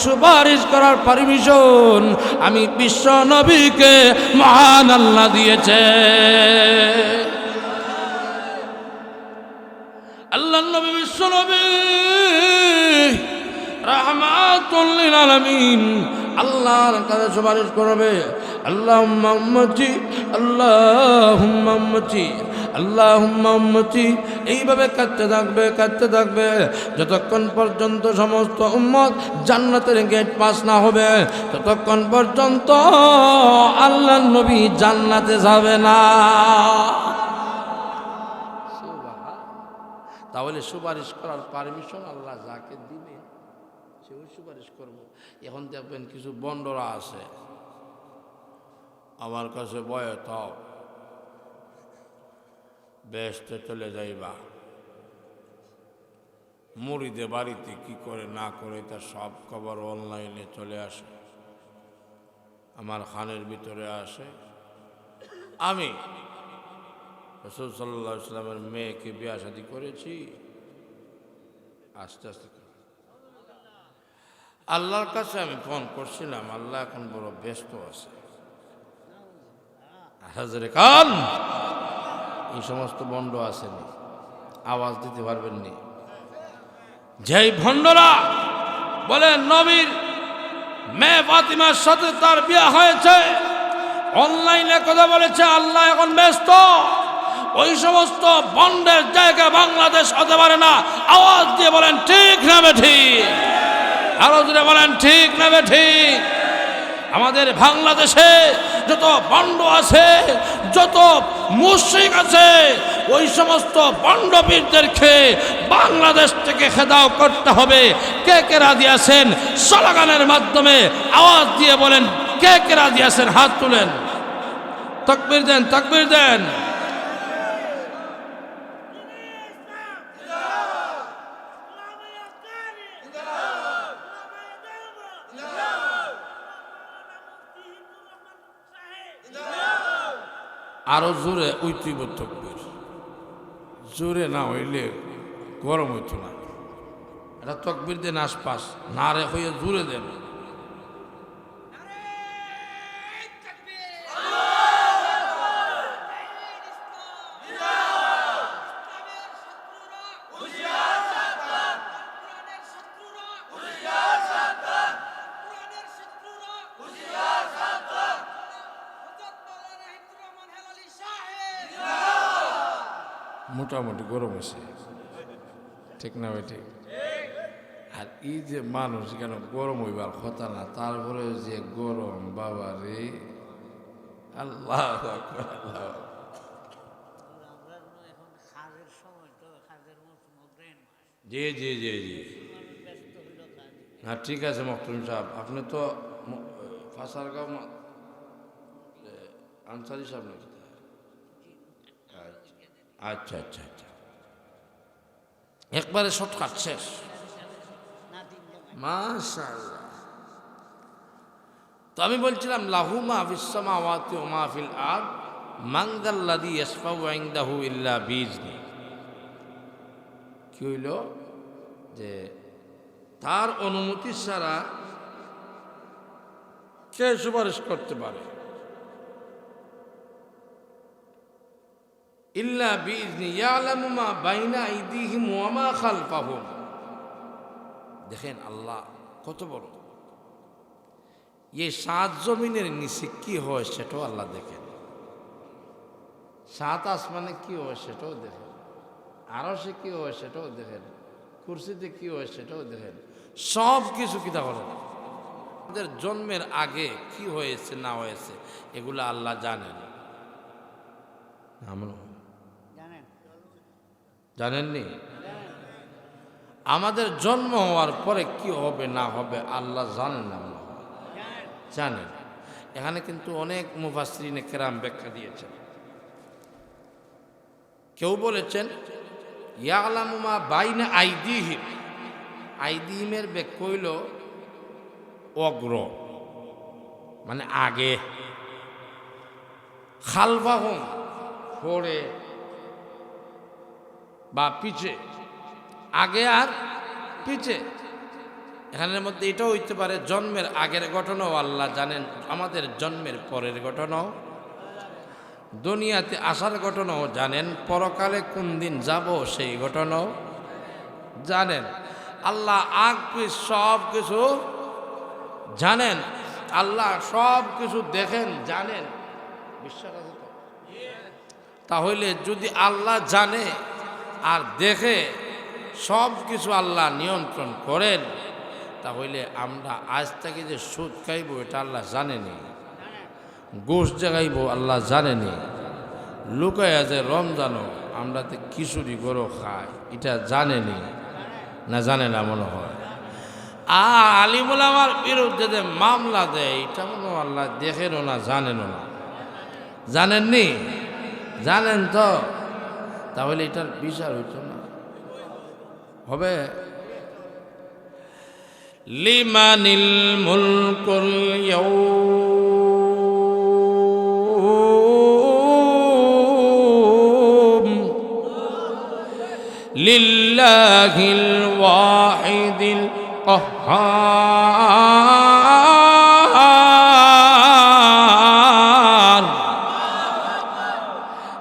সুপারিশ করার পারমিশন আমি বিশ্ব নবীকে মহান আল্লাহ দিয়েছে। আল্লাহর নবী, বিশ্ব নবী রাহমাতুল লিল আলামিন আল্লাহর কাছে সুপারিশ করবে, আল্লাহুম্মা উম্মতি, আল্লাহুম্মা উম্মতি, আল্লাহুম্মা উম্মতি। এইভাবে কাঁদতে থাকবে যতক্ষণ পর্যন্ত সমস্ত উম্মত জান্নাতের গেট পাস না হবে, ততক্ষণ পর্যন্ত আল্লাহর নবী জান্নাতে যাবে না। তাহলে সুপারিশ করার পারমিশন আল্লাহ যাকে দিবে সেও সুপারিশ করব। এখন দেখবেন কিছু বন্ডরা আছে, আমার কাছে বয়ে তাও বেহেশতে চলে যাইবা, মুরিদে বাড়িতে কি করে না করে তার সব খবর অনলাইনে চলে আসে, আমার খানের ভিতরে আসে। আমি রাসূল সাল্লাল্লাহু আলাইহি ওয়াসাল্লামের মেয়েকে বিয়ে শাদী করেছি, আস্তে আস্তে আল্লাহর কাছে আমি ফোন করছিলাম, আল্লাহ এখন বড় ব্যস্ত আছে। হাজরে কান, এই সমস্ত ভণ্ড আসেনি, আওয়াজ দিতে পারবেন নি। যেই ভণ্ডরা বলে নবীর মেয়ে ফাতিমার সাথে তার বিয়ে হয়েছে, অনলাইনে কথা বলেছে, আল্লাহ এখন ব্যস্ত, ওই সমস্ত ভণ্ডের জায়গা বাংলাদেশ হতে পারে না। আওয়াজ দিয়ে বলেন ঠিক না বেঠিক? আরো জোরে বলেন ঠিক না বেঠিক? আমাদের বাংলাদেশে যত ভণ্ড আছে, যত মুশরিক আছে, ওই সমস্ত ভণ্ডপীরদেরকে বাংলাদেশ থেকে খেদাও করতে হবে। কে কে রাজি আছেন? স্লোগানের মাধ্যমে আওয়াজ দিয়ে বলেন কে কে রাজি আছেন, হাত তুলেন, তাকবীর দেন, তাকবীর দেন। আরো জোরে উইতিব তকবীর, জোরে না হইলে গরম হইত না। এটা তকবীর দেন আশপাশ, না রে হইয়া জোরে দেন। মোটামুটি গরম হয়েছে, ঠিক না ভাই? ঠিক। আর এই যে মানুষ কেন গরম হইবার কথা না, তারপরে যে গরম, বাবা রে, আল্লাহ আল্লাহ। জি জি জি জি, হ্যাঁ ঠিক আছে মখতুম সাহেব, আপনি তো ফাঁসারগাঁও আনসারি সাহেব নাকি? আচ্ছা আচ্ছা আচ্ছা, একবারে শর্টকাট শেষ। মাশাআল্লাহ। তো আমি বলছিলাম লাহু মা ফিস সামাওয়াতি ওয়া মা ফিল আরদ মান যাল্লাযী ইয়াশফাউ ইনদাহু ইল্লা বিইজনি। কি হইল যে তার অনুমতি ছাড়া কে সুপারিশ করতে পারে? ইল্লা বিইজনি ইয়ালামু মা বাইনা আইদিহিম ওয়া মা খালফাহুম। দেখেন আল্লাহ কত বড়। এই 7 জমিনের নিচে কি হয় সেটাও আল্লাহ দেখেন, 7 আসমানে কি হয় সেটাও দেখেন, আরশে কি হয় সেটাও দেখেন, কুরসিতে কি হয় সেটাও দেখেন, সব কিছু কিতা করেন। আমাদের জন্মের আগে কি হয়েছে না হয়েছে এগুলো আল্লাহ জানেন। আমরা জানেননি? আমাদের জন্ম হওয়ার পরে কি হবে না হবে আল্লাহ জানেন না, জানেন। এখানে কিন্তু অনেক মুফাসসিরিনে কেরাম ব্যাখ্যা দিয়েছেন। কেউ বলেছেন ইয়ালামু মা বাইনা আইদিহিম, আইদিহিমের ব্যাখ্যা হইল অগ্র মানে আগে, খালফাহুম পরে বা পিছে, আগে আর পিছে। এখানের মধ্যে এটাও হইতে পারে জন্মের আগের ঘটনাও আল্লাহ জানেন, আমাদের জন্মের পরের ঘটনাও, দুনিয়াতে আসার ঘটনাও জানেন, পরকালে কোন দিন যাব সেই ঘটনাও জানেন। আল্লাহ আগে সব কিছু জানেন, আল্লাহ সব কিছু দেখেন জানেন। বিশ্বাস আছে তো? তাহলে যদি আল্লাহ জানে আর দেখে সব কিছু আল্লাহ নিয়ন্ত্রণ করেন, তাহলে আমরা আজ থেকে যে সুদ খাইব এটা আল্লাহ জানেনি, গোশ জাগাইব আল্লাহ জানেনি, লুকাইয়া যে রমজানও আমরা তো খিচুড়ি গরো খাই এটা জানেনি না? জানে না মনে হয়। আর আলিমুল আমার বিরুদ্ধে যে মামলা দেয় এটা মনে হয় আল্লাহ দেখেনও না জানেনও না। জানেননি? জানেন তো? তাহলে এটার বিচার হইতো না? হবে। লিমানিল মুলকুল ইয়াউম লিল্লাহিল ওয়াহিদিল কাহ্হার।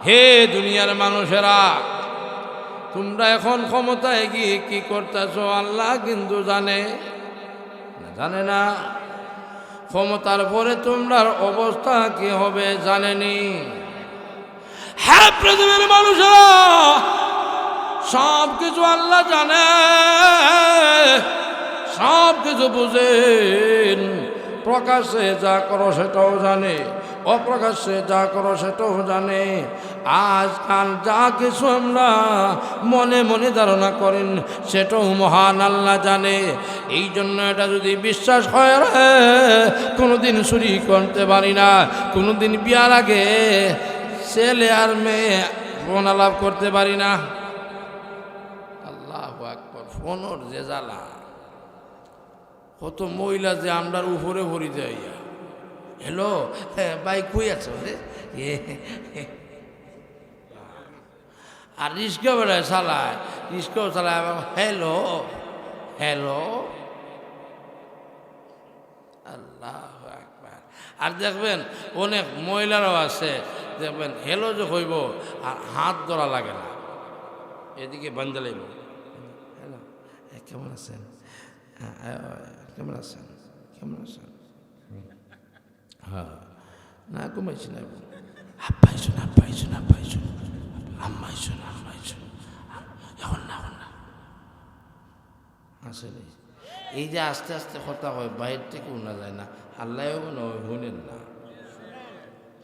হে দুনিয়ার মানুষেরা, তোমরা এখন ক্ষমতায় গিয়ে কি করতেছ আল্লাহ কিন্তু জানে না? জানে না? ক্ষমতার পরে তোমরার অবস্থা কি হবে জানেনি? হ্যাঁ পৃথিবীর মানুষেরা, সব কিছু আল্লাহ জানে, সব কিছু বুঝেন। প্রকাশ্যে যা করো সেটাও জানে, অপ্রকাশ্যে যা করো সেটাও জানে। আজকাল যা কিছু আমরা মনে মনে ধারণা করেন সেটাও মহান আল্লাহ জানে। এই জন্য এটা যদি বিশ্বাস হয় রে, কোনোদিন চুরি করতে পারি না, কোনোদিন বিয়ার আগে ছেলে আর মেয়ে ফোন আলাপ করতে পারি না। আল্লাহু আকবার। ফোনের যে জ্বালা, কত মহিলা যে আমরার উপরে ভরি দেয়। হ্যালো, হ্যাঁ ভাই কই আছো রে? আর রিস্কা বেড়ায় চালায়, রিস্কাও চালায় হ্যালো হ্যালো। আল্লাহু আকবার। আর দেখবেন অনেক মহিলারাও আছে, দেখবেন হ্যালো যে হইব আর হাত ধরা লাগে না, এদিকে বান্ধা লাগব। হ্যালো, কেমন আছেন? কেমন আছেন? কেমন আছেন? হ্যাঁ, না ঘুমাইছি না, আব্বাইছুন আব্বাইছুন আব্বাইছুন আম্মাইছুন আম্মাইছুন, এখন না এখন না। আসলে এই যে আস্তে আস্তে কথা হয় বাইর থেকে শোনা যায় না, আল্লাহও মনে হয় শুনেন না।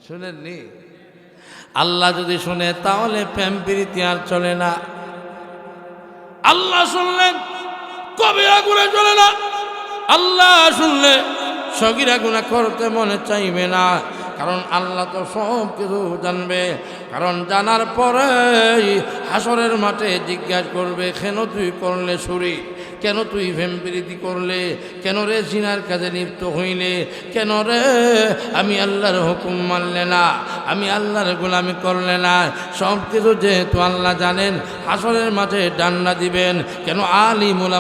শুনেননি? আল্লাহ যদি শুনে তাহলে প্রেম প্রীতি আর চলে না। আল্লাহ শুনলেন কবিরা গুনাহ চলে না, আল্লাহ শুনলে সগীরা গুনাহ করতে মনে চাইবে না। কারণ আল্লাহ তো সব কিছু জানবে। কারণ জানার পরেই হাসরের মাঠে জিজ্ঞাসা করবে, কেন তুই করলে চুরি, কেন তুই ভেম্পিরিতি করলে, কেন রে জিনার কাজে লিপ্ত হইলে, কেন রে আমি আল্লাহর হুকুম মানলে না, আমি আল্লাহর গোলামি করলে না। সব কিছু যেহেতু আল্লাহ জানেন, হাসরের মাঠে ডান্ডা দিবেন। কেন আলিমুল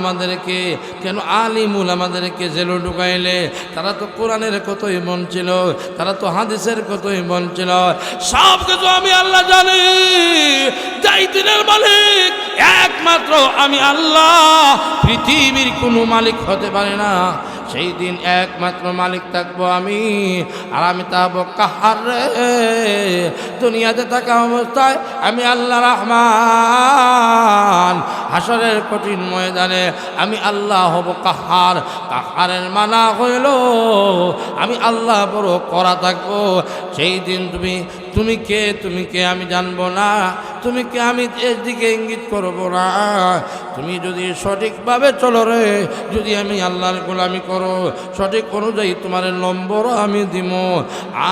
আমাদেরকে জেলে ঢুকাইলে? তারা তো কোরআনের কতই মন ছিল, তারা তো হাদিসের কতই মন ছিল। সব কিছু আমি আল্লাহ জানি। যাই দিনের মালিক একমাত্র আমি আল্লাহ, পৃথিবীর কোনো মালিক হতে পারে না। সেই দিন একমাত্র মালিক থাকবো আমি, আর আমি থাকবো কাহার রে। দুনিয়াতে থাকা অবস্থায় আমি আল্লাহ রহমান, হাসরের কঠিন ময়দানে আমি আল্লাহ হব কাহার। কাহারের মানা হইল আমি আল্লাহ বড় করা থাকবো। সেই দিন তুমি কে আমি জানবো না, তুমি কে আমি এর দিকে ইঙ্গিত করবো না। তুমি যদি সঠিকভাবে চলো রে, যদি আমি আল্লাহর গোলামি করো, সঠিক অনুযায়ী তোমার নম্বর আমি দিব।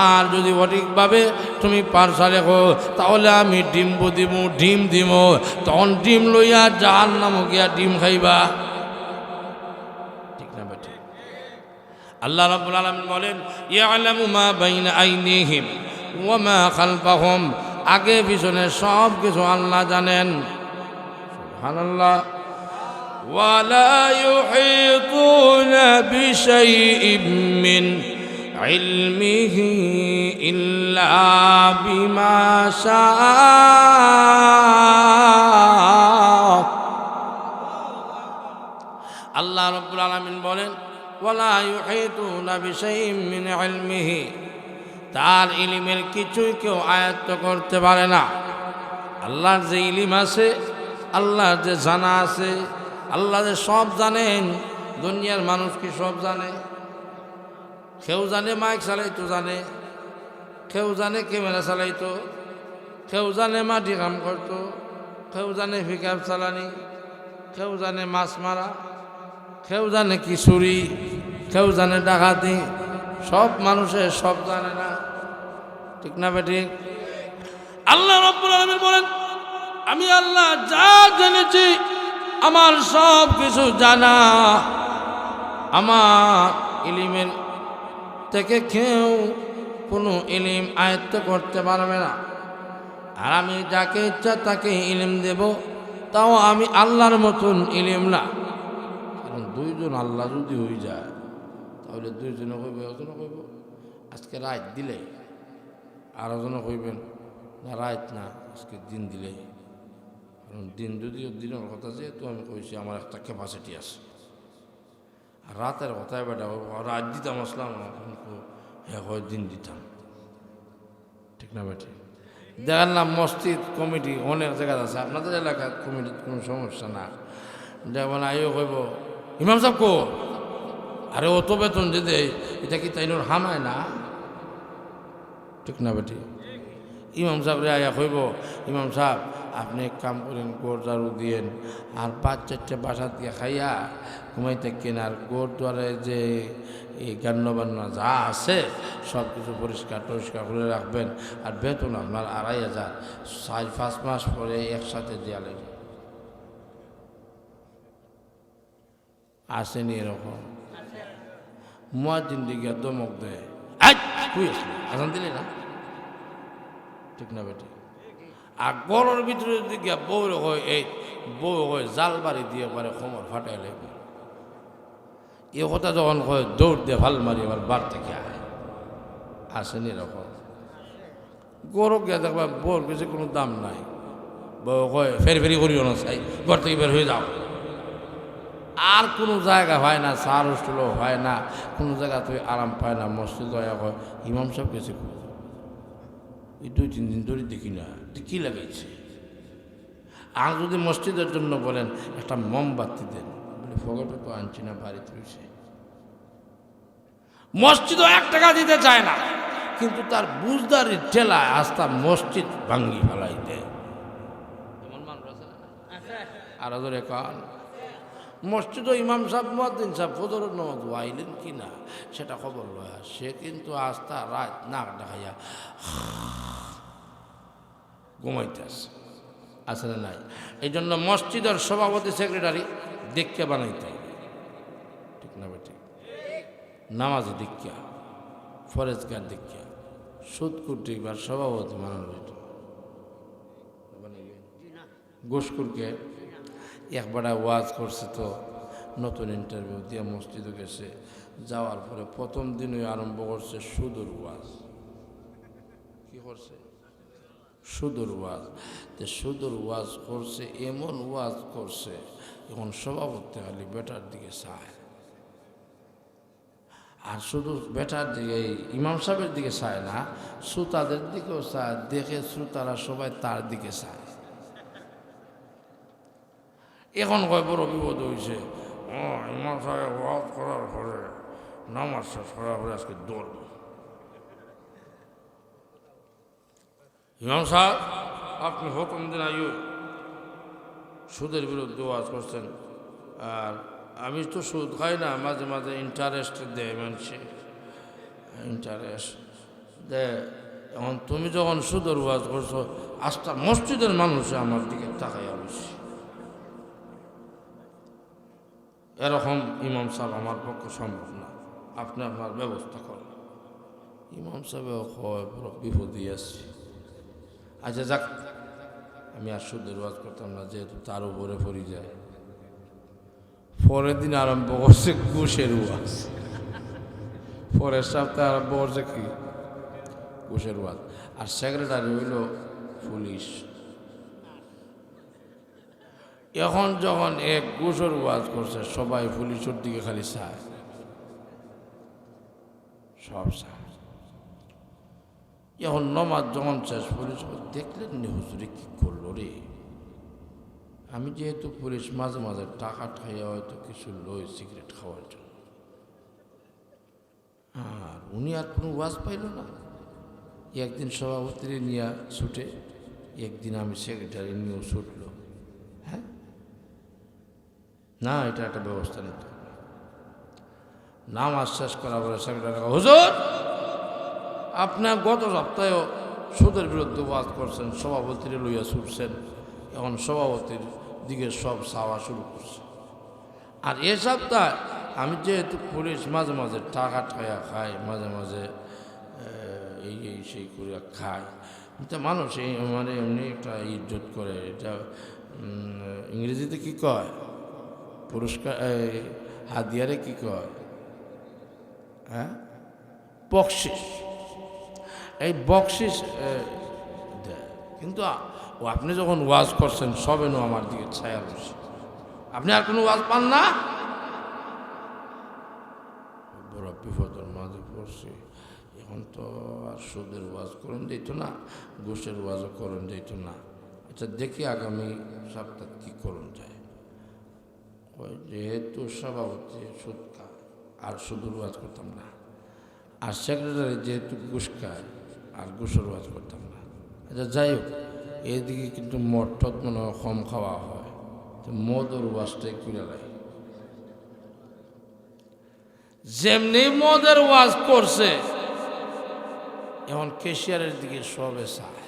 আর যদি সঠিকভাবে তুমি পারসা রেখো, তাহলে আমি ডিম দিব। তখন ডিম লইয়া জাহান্নামে গিয়া ডিম খাইবা। ঠিক না বেটি? আল্লাহ রাব্বুল আলামিন বলেন, ইয়ালামু মা বাইনা আইনিহিম ওয়া মা খালফাহুম। আগে পিছনে সব কিছু আল্লাহ জানেন। সুবহানাল্লাহ। ওয়ালা ইউহিতুনা বিশাইইম মিন ইলমিহি ইল্লা বিমা শাআ। আল্লাহ রাব্বুল আলামিন বলেন, ওয়ালা ইউহিতুনা বিশাইইম মিন ইলমিহি, তার ইলমের কিছুই কেউ আয়ত্ত করতে পারে না। আল্লাহর যে ইলম আছে, আল্লাহর যে জানা আছে, আল্লাহ যে সব জানেন। দুনিয়ার মানুষ কি সব জানে? কেউ জানে মাইক চালাইতো জানে, কেউ জানে ক্যামেরা চালাইতো, কেউ জানে মাটি কাম করতো, কেউ জানে পিকআপ চালানি, কেউ জানে মাছ মারা, কেউ জানে কি চুরি, কেউ জানে ডাকাতি। সব মানুষের সব জানে না। ঠিক না বেঠিক? আল্লাহ রাব্বুল আলামিন বলেন, আমি আল্লাহ যা জেনেছি আমার সব কিছু জানা। আমার ইলমের থেকে কেউ কোনো ইলম আয়ত্ত করতে পারবে না। আর আমি যাকে ইচ্ছা তাকে ইলম দেব, তাও আমি আল্লাহর মতন ইলম না। কারণ দুইজন আল্লাহ যদি হয়ে যায়, তাহলে দুইজনে কইব, একজনে কইব আজকে রাত দিলে, আর একজনে কইবেন না রাত না, আজকে দিন দিলে। কারণ দিন যদিও দিনের কথা, যেহেতু আমি কইছি আমার একটা ক্যাপাসিটি আছে। আর রাতের কথায় বেটা রাত দিতাম আসলাম, হ্যাঁ হয় দিন দিতাম। ঠিক না বেটি? দেখলাম মসজিদ কমিটি অনেক জায়গায় আছে, আপনাদের এলাকার কমিটির কোনো সমস্যা না। যেমন আইও কইব ইমাম সাহেব কো, আরে অত বেতন যে দেয়, এটা কি তাইনোর হামায় না? ঠিক না বেটি? ইমাম সাহেব রে আয়া কইব, ইমাম সাহেব আপনি এক কাম করেন, গোড় ঝাড়ু দিয়েন, আর 5-4টে বাসা দিয়ে খাইয়া ঘুমাই থাকেন, আর গোড় দ্বারে যে এই গান্নবান্ন যা আছে সব কিছু পরিষ্কার টরিষ্কার করে রাখবেন। আর বেতন আপনার 2,500, 4-5 মাস পরে একসাথে দেয়ালেন। আসেনি এরকম? মুয়াজ্জিন দিকে দমক দেয়, তুই আসলি আজান দিলি না? ঠিক না বেটি? আর গরুর ভিতরে দিকে বউ হয়, এই বউ হয় জাল বাড়ি দিয়ে পারে কোমর ফাটাই লাগবে। এ কথা যখন হয় দৌড় দিয়ে ভাল মারি আবার বার থেকে আসেনি এরকম? গরু গিয়ে দেখবা বউর কিছু কোনো দাম নাই, বউ হয় ফেরি করিও না, চাই ঘর থেকে বের হয়ে যাও। আর কোনো জায়গা হয় না, সার হোস্টেলও হয় না, কোনো জায়গা তুই আরাম পায় না। মসজিদ হয় ইমাম সাহেব গেছে, এই 2-3 দিন ধরে দেখি না, কি লাগাইছে। আর যদি মসজিদের জন্য বলেন একটা মোমবাতি দেন, বলে ফগটে তো আনছি না, বাড়িতে রয়েছে। মসজিদও 1 টাকা দিতে চায় না, কিন্তু তার বুঝদারির ঠেলায় আস্থা মসজিদ ভাঙ্গি ফেলাই দেয়। আর কান মসজিদও ইমাম সাহেব মুয়াজ্জিন সাহেব ফজরের নামাজ আইলেন কি না সেটা খবর লয়, সে কিন্তু আস্তা রাত নাক দেখাইয়া ঘুমাইতেছে, আছে না নাই? এই জন্য মসজিদের সভাপতি সেক্রেটারি দীক্ষা বানাইতে হবে, ঠিক না বেটি? নামাজি দীক্ষা, ফরেজগার দীক্ষা, সুদকুটি বা সভাপতি বানানো এটা গোসকুরকে একবার ওয়াজ করছে, তো নতুন ইন্টারভিউ দিয়ে মসজিদে গেছে, যাওয়ার পরে প্রথম দিনই আরম্ভ করছে সুদূর ওয়াজ। কি করছে? সুদূর ওয়াজ। যে সুদূর ওয়াজ করছে, এমন ওয়াজ করছে, এখন সভাপতি খালি বেটার দিকে চায়, আর শুধু বেটার দিকে ইমাম সাহেবের দিকে চায় না, শ্রোতাদের দিকেও চায়, দেখে শ্রোতারা সবাই তার দিকে চায়। এখন কয় বড় বিপদ হয়েছে, ইমাম সাহেব ওয়াজ করার পরে নামাজ শেষ করার পরে আজকে দৌড়। ইমাম সাহেব আপনি হুকুম দিন, আয়ু সুদের বিরুদ্ধে ওয়াজ করছেন, আর আমি তো সুদ খাই না, মাঝে মাঝে ইন্টারেস্ট দেয় মানুষে, ইন্টারেস্ট দেয়। এখন তুমি যখন সুদের ওয়াজ করছো, আজটা মসজিদের মানুষে আমার দিকে তাকাইয়া বসে, এরকম ইমাম সাহেব আমার পক্ষে সম্ভব না, আপনি আপনার ব্যবস্থা করেন। ইমাম সাহেব বিপদে আসছি, আচ্ছা যাক, আমি আর সুদের ওয়াজ করতাম না, যেহেতু তার উপরে পড়ি যায়। পরের দিন আরম্ভ করছে ঘুষের ওয়াজ, পরের সপ্তাহে আরম্ভ করছে কি ঘুষের ওয়াজ। আর সেক্রেটারি হইল পুলিশ। এখন যখন এক ঘুষের ওয়াজ করছে, সবাই পুলিশের দিকে খালি চায়, সব চায়। এখন নমাজ যখন শেষ, পুলিশ দেখলেন নি হুজুরে কি করলো রে। আমি যেহেতু পুলিশ, মাঝে মাঝে টাকা খাইয়া হয়তো কিছু লই সিগারেট খাওয়ার জন্য, আর উনি আর কোনো ওয়াজ পাইল না। একদিন সভাপতির নিয়ে ছুটে, একদিন আমি সেক্রেটারি নিয়েও ছুটল। হ্যাঁ, না, এটা একটা ব্যবস্থা নিতে হবে। নামাজ শেষ করার পরে সেক্রেটারি, হুজুর আপনার গত সপ্তাহেও সুদের বিরুদ্ধে ওয়াজ করছেন, সভাপতির লইয়া ছুটছেন, এখন সভাপতির দিকে সব চাওয়া শুরু করছে। আর এ সপ্তাহে আমি যেহেতু পুলিশ, মাঝে মাঝে টাকা ঠাইয়া খাই, মাঝে মাঝে এই সেই করে খায়, তো মানুষ মানে এমনি একটা ইজ্জত করে। এটা ইংরেজিতে কি কয়, পুরস্কার হাদিয়ারে কি কয়, হ্যাঁ, বকশিস। এই বকশিস দেয়, কিন্তু আপনি যখন ওয়াজ করছেন, সবেন আমার দিকে ছায়া বসে, আপনি আর কোনো ওয়াজ পান না। বড় বিপদের মাঝে পড়ছি। এখন তো আর সুদের ওয়াজ করেন দিত না, ঘুষের ওয়াজও করেন দিত না। আচ্ছা দেখি আগামী সপ্তাহে কী করুন যায়। ওই যেহেতু সভাপতি সুদ খায়, আর সুদের ওয়াজ করতাম না, আর সেক্রেটারি যেহেতু ঘুষ খায়, আর ঘুষের ওয়াজ করতাম না। আচ্ছা যাই হোক, এদিকে কিন্তু মদ টদ মনে হয় কম খাওয়া হয়, তো মদের ওয়াজটাই করে লাগে। যেমনি মদের ওয়াজ করছে, এখন কেশিয়ারের দিকে সবে চায়।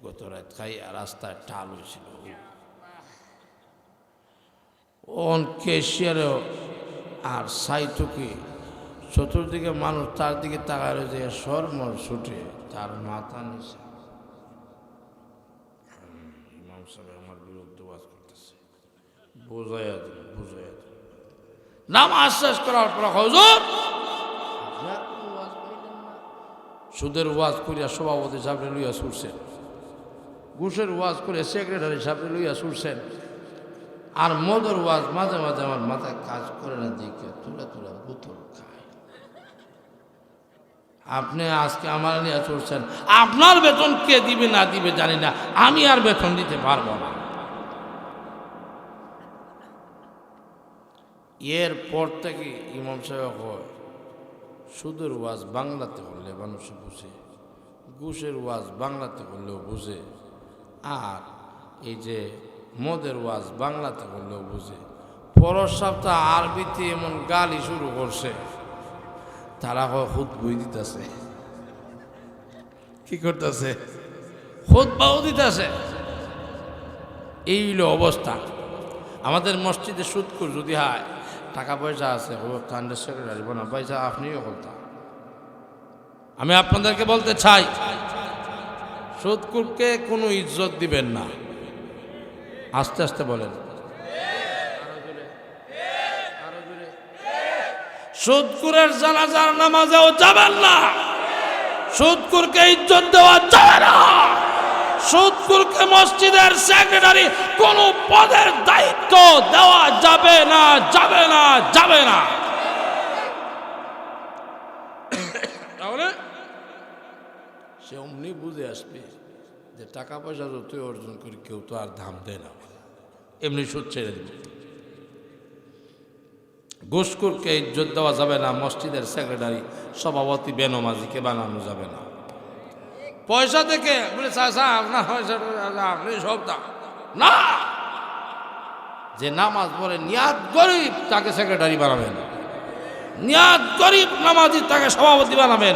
গত রাত খাই রাস্তায় টাল হয়েছিল, ওন কেশিয়ারেও আর সাইটুকি চতুর্দিকে মানুষ তার দিকে তাকায় রয়েছে, সরমর ছুটে তার মাথা নিচে। ইমাম সাহেব আমার বিরুদ্ধে ওয়াজ করতেছে, বুঝাইয়া দিল, বুঝাইয়া দিল। নামাজ শেষ করার পর হুজুর সুদের ওয়াজ করিয়া সভাপতি সাহেব লইয়া ছুটছেন, ঘুষের ওয়াজ করে সেক্রেটারি সাহেব লইয়া ছুটছেন, আর মদের ওয়াজ মাঝে মাঝে আমার মাথায় কাজ করে না, দিকে তুলে তুলে বোতল খায়। আপনি আজকে আমার নিয়ে চলছেন, আপনার বেতন কে দিবে না দিবে জানি না, আমি আর বেতন দিতে পারবো না। এরপর থেকে ইমাম সাহেব হয়, সুদের ওয়াজ বাংলাতে করলে মানুষ বুঝে, ঘুষের ওয়াজ বাংলাতে করলেও বুঝে, আর এই যে মদের ওয়াজ বাংলাতে বললেও বুঝে। পরের সপ্তাহ আরবিতে এমন গালি শুরু করছে, তারা খুদ বই দিতেছে। কি করতেছে? খুতবাও দিতেছে। এই হইল অবস্থা। আমাদের মসজিদে সুদকুর যদি হয়, টাকা পয়সা আছে, আন্ডার সেক্রেটারি বনা পয়সা আপনিও করতাম। আমি আপনাদেরকে বলতে চাই, সুদকুরকে কোনো ইজ্জত দিবেন না। আস্তে আস্তে বলেন। সুদকুরের জানাজার নামাজেও যাবেন না। সুদকুরকে ইজ্জত দেওয়া যাবে না। সুদকুরকে মসজিদের সেক্রেটারি কোন পদের দায়িত্ব দেওয়া যাবে না, যাবে না, যাবে না। তাহলে সে অমনি বুঝে আসবে যে টাকা পয়সা যতই অর্জন করি কেউ তো আর দাম দেয় না, এমনি সুদ ছেড়ে দেবে। ঘুষখোরকে ইজ্জত দেওয়া যাবে না। মসজিদের সেক্রেটারি সভাপতি বেনমাজিকে বানানো যাবে না। পয়সা থেকে বলে আপনার আপনি সব দাম না। যে নামাজ পড়ে নিয়াত গরিব তাকে সেক্রেটারি বানাবেন, নিয়াত গরিব নামাজি তাকে সভাপতি বানাবেন,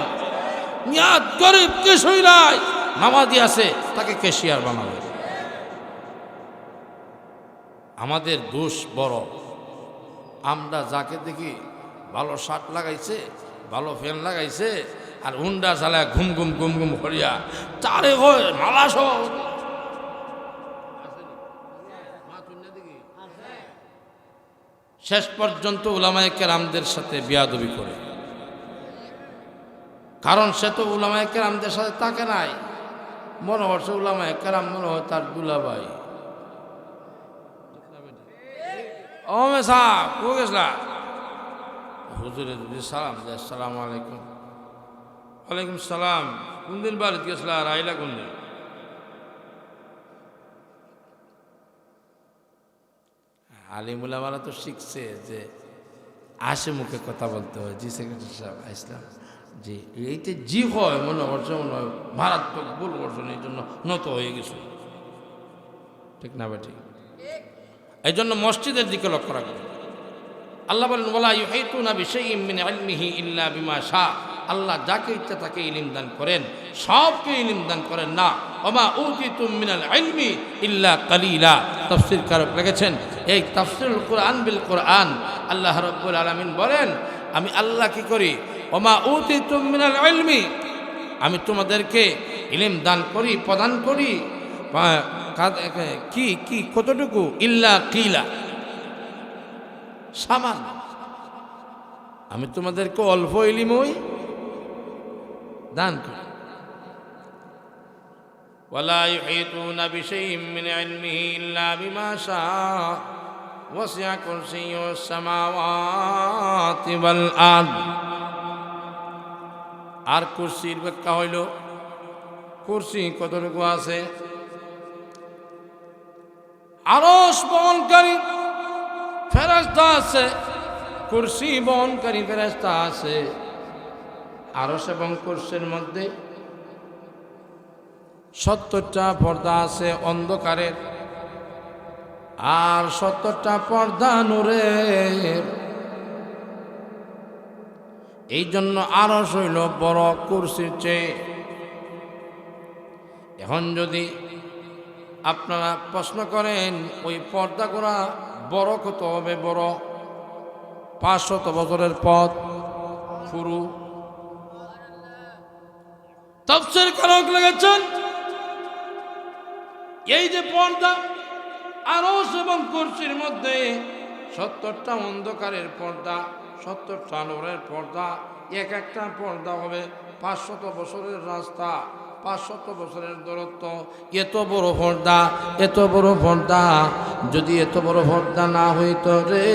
নিয়াত গরিব কিছুই নাই নামাজি আছে তাকে ক্যাশিয়ার বানাবেন। আমাদের দোষ বড়, আমরা যাকে দেখি ভালো শার্ট লাগাইছে, ভালো ফ্যান লাগাইছে, আর হুন্ডা চালায় ঘুম ঘুম ঘুম ঘুম করিয়া চারে হয় মালা সহ শেষ পর্যন্ত উলামায়ে কেরামদের সাথে বিয়াদবি করে। কারণ সে তো উলামায়ে কেরামদের সাথে তাকে নাই, মনে হচ্ছে উলামায়ে কেরাম মনে হয় তার দুলাভাই। হুজুরে যদি সালাম দেয়, আসসালামু আলাইকুম। ওয়ালাইকুম সালাম। কোন দিন বাড়িতে গেছিলা আর আইলা কোন দিন? আলিমুলামারা তো শিখছে যে আসে মুখে কথা বলতে হয়। জি সেক্রেটারি সাহেব আসলাম, জি এইতে জি হয় মনে হচ্ছে মনে হয় মারাত্মক ভুল করছেন, এই জন্য নত হয়ে গেছে। ঠিক না ঠিক? এই জন্য মসজিদের দিকে লক্ষ্য রাখবেন। আল্লাহ বলেন ওয়ালা ইউহিতুনা বিশাইইম মিন ইলমিহি ইল্লা বিমা শা। আল্লাহ যাকে ইচ্ছা তাকে ইলম দান করেন, সবকে ইলম দান করেন না। ওমা উতিতুম মিনাল ইলমি ইল্লা কালিলা। তাফসীর কারক লিখেছেন এই তাফসীরুল কুরআন বিল কুরআন। আল্লাহ রাব্বুল আলামিন বলেন আমি আল্লাহ কি করি? ওমা উতিতুম মিনাল ইলমি, আমি তোমাদেরকে ইলম দান করি, প্রদান করি। কি কি কতটুকু? ইল্লা কিলা, সামান্য। আমি তোমাদেরকে অল্প ইলমই দান করি। ওয়ালা ইউহিতুনা বিশাইইম মিন ইলমিহি ইল্লা বিমা শা ওয়াসি'a কুরসিয়্যুস সামাওয়াতি ওয়াল আরদ। আর কুরসির ব্যাখ্যা হইল, কুরসি কতটুকু আছে? আরশ বহনকারী ফেরেশতা আছে, কুরসি বহনকারী ফেরেশতা আছে। আরশ এবং কুরসির মধ্যে 70টা পর্দা আছে অন্ধকারের, আর 70টা পর্দা নূরের। এই জন্য আরশ হইল বড় কুরসির চেয়ে। এখন যদি আপনারা প্রশ্ন করেন ওই পর্দা করা বড় কত হবে? বড় 500 বছরের পথ পুরু। তাফসীর কারক লেগেছেন এই যে পর্দা আরশ এবং কুরসির মধ্যে 70টা অন্ধকারের পর্দা, 70টা নূরের পর্দা। এক একটা পর্দা হবে 500 বছরের রাস্তা, 500 বছরের দূরত্ব। এত বড় পর্দা, এত বড় পর্দা। যদি এত বড় পর্দা না হইতো রে,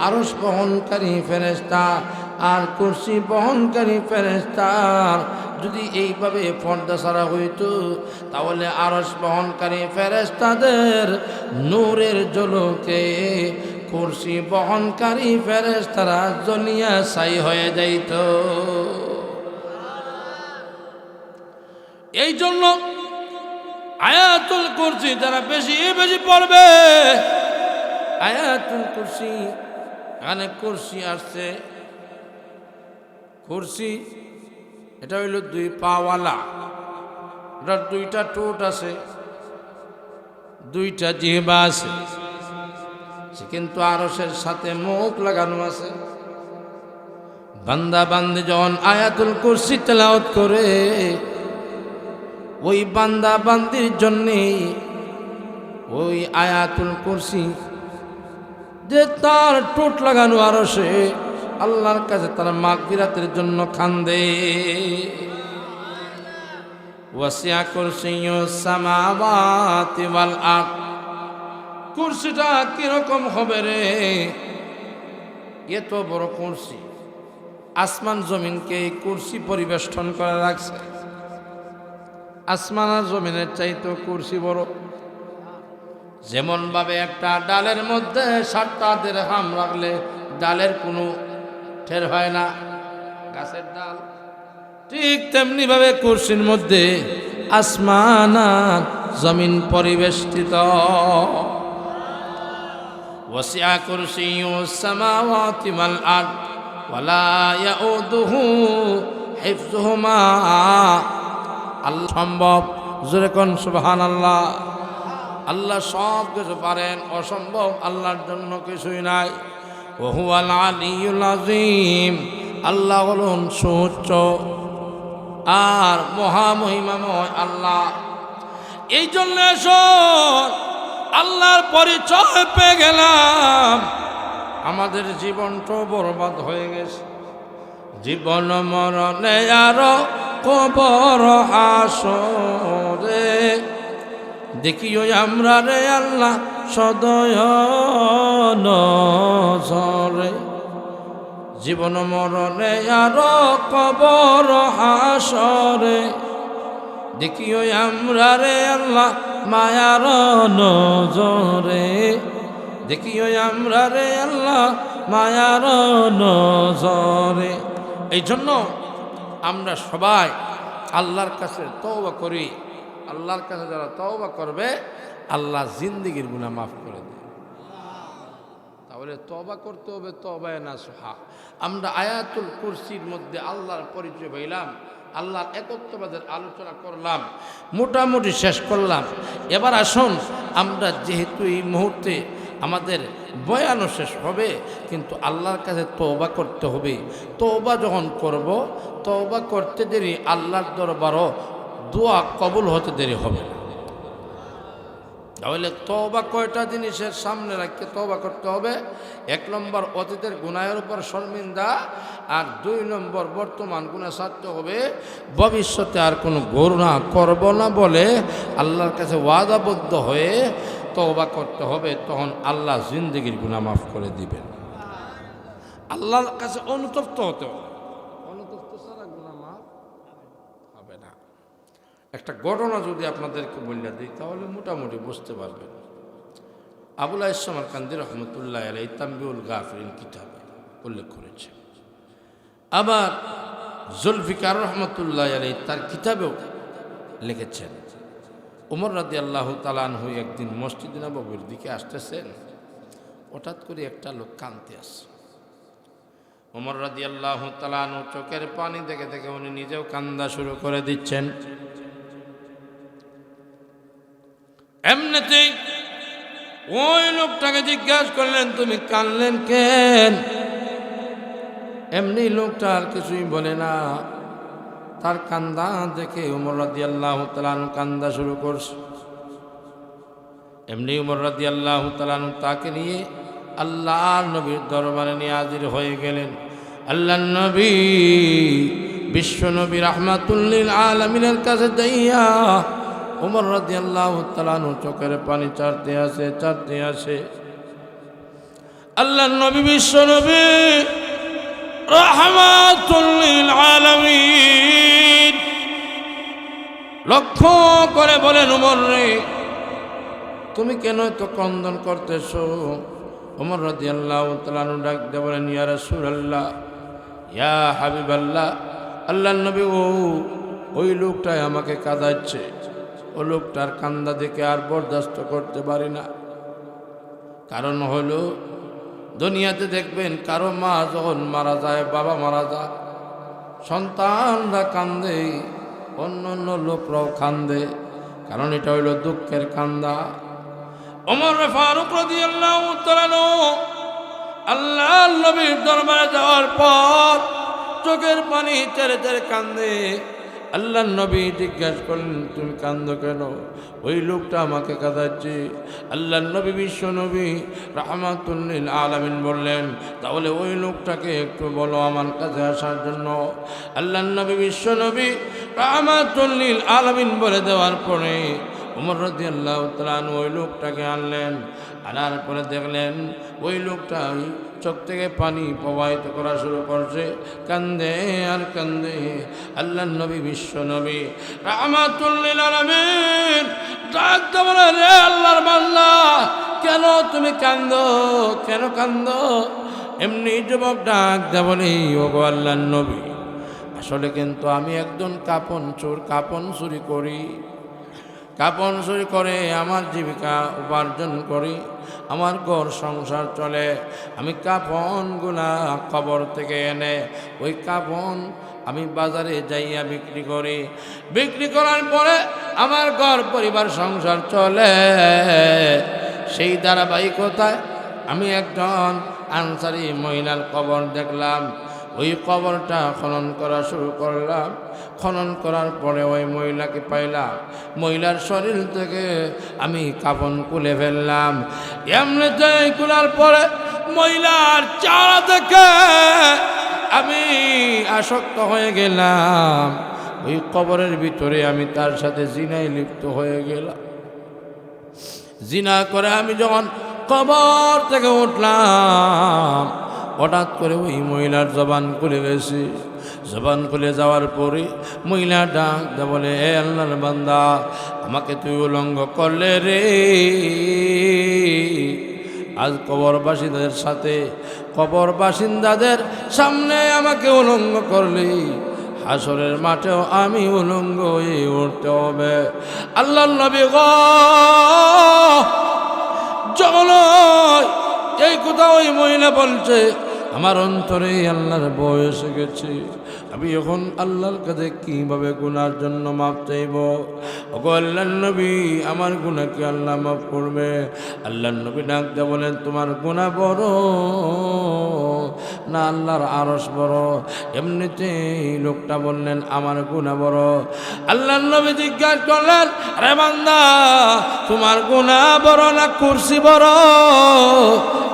আরশ বহনকারী ফেরেশতা আর কুরসি বহনকারী ফেরেশতার যদি এইভাবে পর্দা ছাড়া হইতো, তাহলে আরশ বহনকারী ফেরেশতাদের নূরের ঝলকে কুরসি বহনকারী ফেরেশতারা জ্বলিয়া ছাই হয়ে যাইত। এই জন্য আয়াতুল কুরসি যারা বেশি বেশি পড়বে, আয়াতুল কুরসি, এখানে কুরসি আসছে, কুরসি এটা হইল 2 পাওয়ালা, এটার 2টা ঠোঁট আছে, 2টা জিহ্বা আছে, সে কিন্তু আরশের সাথে মুখ লাগানো আছে। বান্দা বান্দি যখন আয়াতুল কুরসি তেলাওয়াত করে, ওই বান্দা বান্দির জন্যে ওই আয়াতুল কুরসি যে তার ঠোঁট লাগানো আরশে, আল্লাহর কাছে তার মাগফিরাতের জন্য কান্দে। ওয়াসিয়া কুরসিয়ুস সামাওয়াতি ওয়াল আরদ, কুরসিটা কিরকম হবে রে? এত বড় কুরসি, আসমান জমিনকে এই কুরসি পরিবেষ্টন করে রাখছে। আসমান আর জমিনের চাইতে কুরসি বড়। যেমন ভাবে একটা ডালের মধ্যে 7টা দিরহাম রাখলে ডালের কোনো ঠের হয় না, গাছের ডাল, ঠিক তেমনি ভাবে কুরসির মধ্যে আসমান আর জমিন পরিবেষ্টিত। ওয়াসিআ কুরসিয়ুস সামাওয়াতি ওয়াল আরদ ওয়ালা ইয়াউদুহু হিফযুহুমা। আল্লাহ সম্ভব, জোরে কোন সুবহানাল্লাহ। আল্লাহ সব কিছু পারেন, অসম্ভব আল্লাহর জন্য কিছুই নাই। ওয়া হুয়াল আলিয়্যুল আযীম, আল্লাহ হলেন সুউচ্চ আর মহামহিমাময় আল্লাহ। এই জন্য আল্লাহর পরিচয় পেয়ে গেলাম, আমাদের জীবনটা বরবাদ হয়ে গেছে। জীবন মরণে আর কবর হাসরে, দেখিও আমরা রে আল্লাহ সদয় নজরে। জীবন মরণে আর কবর হাসরে, দেখিও আমরা রে আল্লাহ মায়ার নজরে। দেখিও আমরা রে আল্লাহ মায়ার নজরে। এই জন্য আমরা সবাই আল্লাহর কাছে তওবা করি। আল্লাহর কাছে যারা তওবা করবে, আল্লাহ জিন্দেগির গুনাহ মাফ করে দেয়। তাহলে তওবা করতে হবে, তওবায়ে নাসুহা। আমরা আয়াতুল কুরসির মধ্যে আল্লাহর পরিচয় পাইলাম, আল্লাহর একত্ববাদের আলোচনা করলাম, মোটামুটি শেষ করলাম। এবার আসুন, আমরা যেহেতু এই মুহূর্তে আমাদের বয়ানও শেষ হবে, কিন্তু আল্লাহর কাছে তওবা করতে হবে। তওবা যখন করব, তওবা করতে দেরি আল্লাহর দরবারও দোয়া কবুল হতে দেরি হবে না। তাহলে তওবা কয়টা জিনিসের সামনে রাখতে তওবা করতে হবে? 1 নম্বর অতীতের গুনাহের উপর শর্মিন্দা, আর 2 নম্বর বর্তমান গুনাহ ছাড়তে হবে, ভবিষ্যতে আর কোনো গুনাহ করব না বলে আল্লাহর কাছে ওয়াদাবদ্ধ হয়ে তওবা করতে হবে। তখন আল্লাহ জিন্দেগির গুনাহ মাফ করে দিবেন। আল্লাহর কাছে অনুতপ্ত হতে হবে, অনুতপ্ত ছাড়া গুনাহ মাফ হবে না। একটা ঘটনা যদি আপনাদেরকে বলে দিই, তাহলে মোটামুটি বুঝতে পারবেন। আবুল আইস সামারকান্দি রহমতুল্লাহ আলাইহি তানবীহুল গাফিলিন কিতাবে উল্লেখ করেছে। আবার জুলফিকার রহমতুল্লাহ আলাইহি তার কিতাবেও লিখেছেন, ওমর রাদিয়াল্লাহু তাআলা আনহু একদিন মসজিদে নববীর দিকে আসতেছেন, হঠাৎ করে একটা লোক কাঁদতে আসে। ওমর রাদিয়াল্লাহু তাআলা আনহু চোখের পানি দেখে দেখে উনি নিজেও কান্দা শুরু করে দিচ্ছেন। এমনিতেই ওই লোকটাকে জিজ্ঞাসা করলেন, তুমি কাঁদলেন কেন? এমনি লোকটা আর কিছুই বলে না। তার কান্দা দেখে ওমর রাদিয়াল্লাহু তাআলা আনহু কান্দা শুরু করছে। এমনি ওমর রাদিয়াল্লাহু তাআলা আনহু তাকে নিয়ে আল্লাহর নবীর দরবারে নিয়ে হাজির হয়ে গেলেন। আল্লাহর নবী, বিশ্ব নবী রাহমাতুল লিল আলামিনের কাছে যাইয়া ওমর রাদিয়াল্লাহু তাআলা আনহু চোখের পানি চারতে আসে। আল্লাহর নবী, বিশ্ব নবী রাহমাতুল লিল আলামিন লক্ষ্য করে বলেন, ওমর রে, তুমি কেন এত ক্রন্দন করতেছো? ওমর রাদিয়াল্লাহু তাআলা আনহু ডাক দিয়ে বলেন, ইয়া রাসূলুল্লাহ, ইয়া হাবিবাল্লাহ, আল্লাহর নবী, ওই লোকটাই আমাকে কাঁদাচ্ছে। ও লোকটার কান্দা দেখে আর বরদাস্ত করতে পারি না। কারণ হলো দুনিয়াতে দেখবেন কারো মা যখন মারা যায়, বাবা মারা যায়, সন্তানরা কান্দে, অন্য অন্য লোকরাও কান্দে, কারণ এটা হইল দুঃখের কান্দা। ওমর ফারুক রাদিয়াল্লাহু তাআলা আল্লাহর নবীর দরবারে যাওয়ার পর চোখের পানি ছেড়ে ছেড়ে কান্দে। আল্লাহর নবী জিজ্ঞাসা করলেন, তুমি কান্দো কেন? ওই লোকটা আমাকে কাঁদাচ্ছে। আল্লাহর নবী বিশ্ব নবী রাহমাতুল লিল আলামিন বললেন, তাহলে ওই লোকটাকে একটু বলো আমার কাছে আসার জন্য। আল্লাহর নবী বিশ্ব নবী রাহমাতুল লিল আলামিন বলে দেওয়ার পরে ওমর রাদিয়াল্লাহু তাআলা ওই লোকটাকে আনলেন। আনার পরে দেখলেন ওই লোকটা চোখ থেকে পানি প্রবাহিত করা শুরু করছে, কান্দে আর কান্দে। আল্লাহর নবী বিশ্ব নবী রাহমাতুল লিল আলামিন ডাক দিয়ে বলে, রে আল্লাহর বান্দা, কেন তুমি কান্দো, কেন কান্দো? এমনি যুবক ডাক দিয়ে বলে, ওগো আল্লাহর নবী, আসলে কিন্তু আমি একজন কাপন চোর, কাপন চুরি করি, কাপন চুরি করে আমার জীবিকা উপার্জন করি, আমার ঘর সংসার চলে। আমি কাপনগুলা কবর থেকে এনে ওই কাপন আমি বাজারে যাইয়া বিক্রি করি, বিক্রি করার পরে আমার ঘর পরিবার সংসার চলে। সেই ধারাবাহিকতায় আমি একজন আনসারি মহিলার কবর দেখলাম, ওই কবরটা খনন করা শুরু করলাম। খনন করার পরে ওই মহিলাকে পাইলাম, মহিলার শরীর থেকে আমি কাফন খুলে ফেললাম। এমনিতে খোলার পরে মহিলার চেহারা দেখে আমি আসক্ত হয়ে গেলাম। ওই কবরের ভিতরে আমি তার সাথে জিনায় লিপ্ত হয়ে গেলাম। জিনা করে আমি যখন কবর থেকে উঠলাম, হঠাৎ করে ওই মহিলার জবান খুলে গেছে। জবান খুলে যাওয়ার পরে মহিলা ডাক দে বলে, এ আল্লাহর বান্দা, আমাকে তুই উলঙ্গ করলে রে। আজ কবরবাসীদের সাথে, কবর বাসিন্দাদের সামনে আমাকে উলঙ্গ করলি, হাসরের মাঠেও আমি উলঙ্গ হয়ে উঠতে হবে। আল্লাহর নবী গো, যখন এই কথা ওই মহিলা বলছে, আমার অন্তরে আল্লাহর ভয় এসে গেছে। আমি এখন আল্লাহর কাছে কীভাবে গুনার জন্য মাপ চাইব? ওগো আল্লাহর নবী, আমার গুনাহ কি আল্লাহ মাফ করবে? আল্লাহর নবী ডাক দিয়ে বলেন, তোমার গুনাহ বড় না আল্লাহর আরশ বড়? এমনিতেই লোকটা বললেন, আমার গুনাহ বড়। আল্লাহর নবী জিজ্ঞাসা করলেন, আরে বান্দা, তোমার গুনাহ বড় না কুরসি বড়?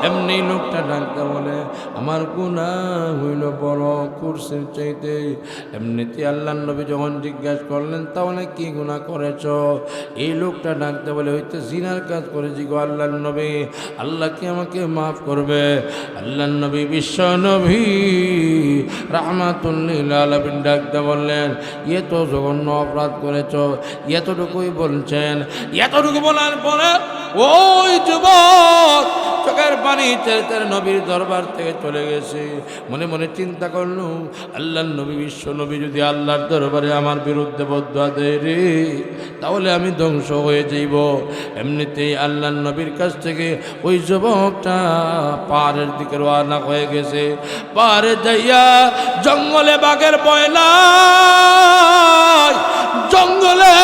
এমনি লোকটা ডাকতে বলে, আমার গুনাহ হইল বড় কুরসির চাইতে। এমনিতে আল্লাহর নবী যখন জিজ্ঞাসা করলেন, তাহলে কি গুনাহ করেছ? এই লোকটা ডাকতে বলে, হইতে জিনার কাজ করেছি গো আল্লাহর নবী, আল্লাহ কি আমাকে মাফ করবে? আল্লাহর নবী বিশ্ব নবী রাহমাতুল লিল আলামিন ডাকতে বললেন, এ তো জঘন্য অপরাধ করেছ, এতটুকুই বলছেন। এতটুকু বলার পরে ওই যুবক চোখের পানি তেরে তেরে নবীর দরবার থেকে চলে গেছে। মনে মনে চিন্তা করলো, আল্লাহর নবী বিশ্ব নবী যদি আল্লাহর দরবারে আমার বিরুদ্ধে বদুয়া দেয় রে, তাহলে আমি ধ্বংস হয়ে যাইব। এমনিতেই আল্লাহর নবীর কাছ থেকে ওই যুবকটা পাহাড়ের দিকে রওনা হয়ে গেছে। পাহাড়ে যাইয়া জঙ্গলে বাঘের ভয় নাই, জঙ্গলে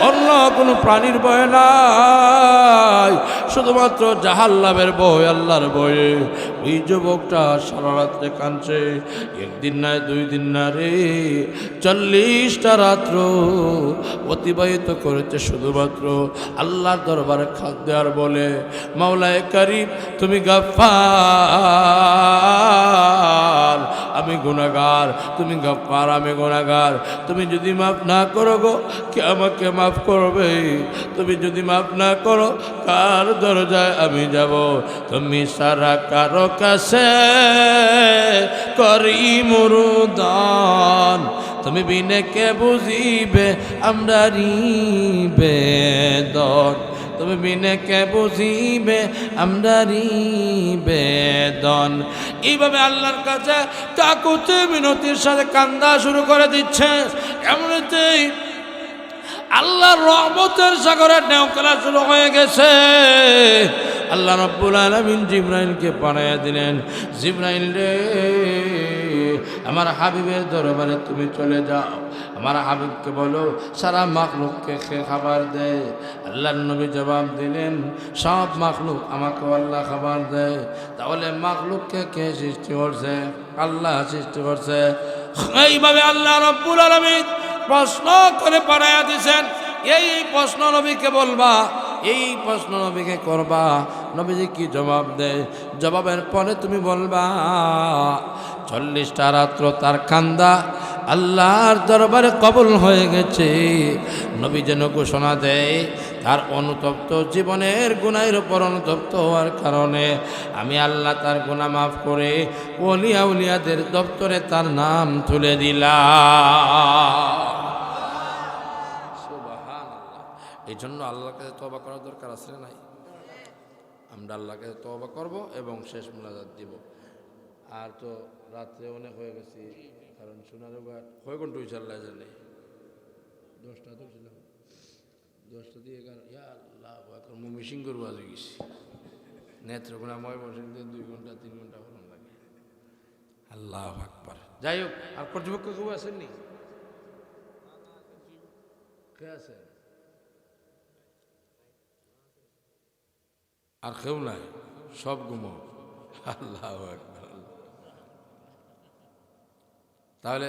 অন্য কোনো প্রাণীর ভয় নাই, শুধুমাত্র জাহান্নামের ভয়, আল্লাহর ভয়ে। ওই যুবকটা সারা রাত্রে কাঁদছে। একদিন নয়, দুই দিন না রে, 40টা রাত্র অতিবাহিত করেছে শুধুমাত্র আল্লাহর দরবারে খাদ্য আর বলে, মাওলায়ে কারীম, তুমি গাফফার, আমি গুনাহগার, তুমি গাফফার, আমি গুনাহগার। তুমি যদি মাফ না করো গো, কে আমাকে মাফ করবে? তুমি যদি মাফ না করো, কার দরজায় আমি যাব? তুমি সারা কারো কাছে করি মুরুদান, তুমি বিনে কে বুঝিবে আমরা বেদন, তুমি বিনে কে বুঝিবে আমরা বেদন। এইভাবে আল্লাহর কাছে কাকুতি মিনতির সাথে কান্দা শুরু করে দিচ্ছে। এমনিতেই আল্লাহর রহমতের সাগরের ঢেউ খেলা শুরু হয়ে গেছে। আল্লাহ রাব্বুল আলামিন জিবরাইলকে পাঠাইয়া দিলেন, জিবরাইল রে, আমার হাবিবের দরবারে তুমি চলে যাও, আমার হাবিবকে বলো সারা মাখলুককে খাবার দেয়। আল্লাহর নবী জবাব দিলেন, সব মাখলুক আমাকে আল্লাহ খাবার দেয়। তাহলে মাখলুককে কে সৃষ্টি করছে? আল্লাহ সৃষ্টি করছে। এইভাবে আল্লাহ রাব্বুল আলামিন প্রশ্ন করে পাঠাইয়া দিয়েছেন। এই প্রশ্ন নবীকে বলবা, এই প্রশ্ন নবীকে করবা। নবীজি কি জবাব দেয়? জবাবের পরে তুমি বলবা 40টা রাত্র তার কান্দা আল্লাহর দরবারে কবুল হয়ে গেছে। নবী যেন ঘোষণা দেয়, তার অনুতপ্ত জীবনের গুনাহের উপর অনুতপ্ত হওয়ার কারণে আমি আল্লাহ তার গুনাহ মাফ করে ওলিয়া উলিয়াদের দপ্তরে তার নাম তুলে দিলাম। এই জন্য আল্লাহর কাছে তওবা করার দরকার আছে নাই? আমরা আল্লাহর কাছে তওবা করব এবং শেষ মুনাজাত দিব। আর তো রাত্রে অনেক হয়ে গেছি, কারণ সোনার ঘাট কয় ঘন্টা হয়েছে আল্লাহ জানে। 10টা ধরছিলাম, 10টা দিয়ে 11, ইয়া আল্লাহ, এখন মিশিং করবো আজ গেছি নেত্রকোনা ময়মনসিং 2 ঘন্টা 3 ঘন্টা ফোন লাগে। আল্লাহ আকবার। যাই হোক, আর কর্তৃপক্ষ কেউ আসেননি? কে আছেন? আর কেউ নাই, সব ঘুমো। আল্লাহ আকবার। তাহলে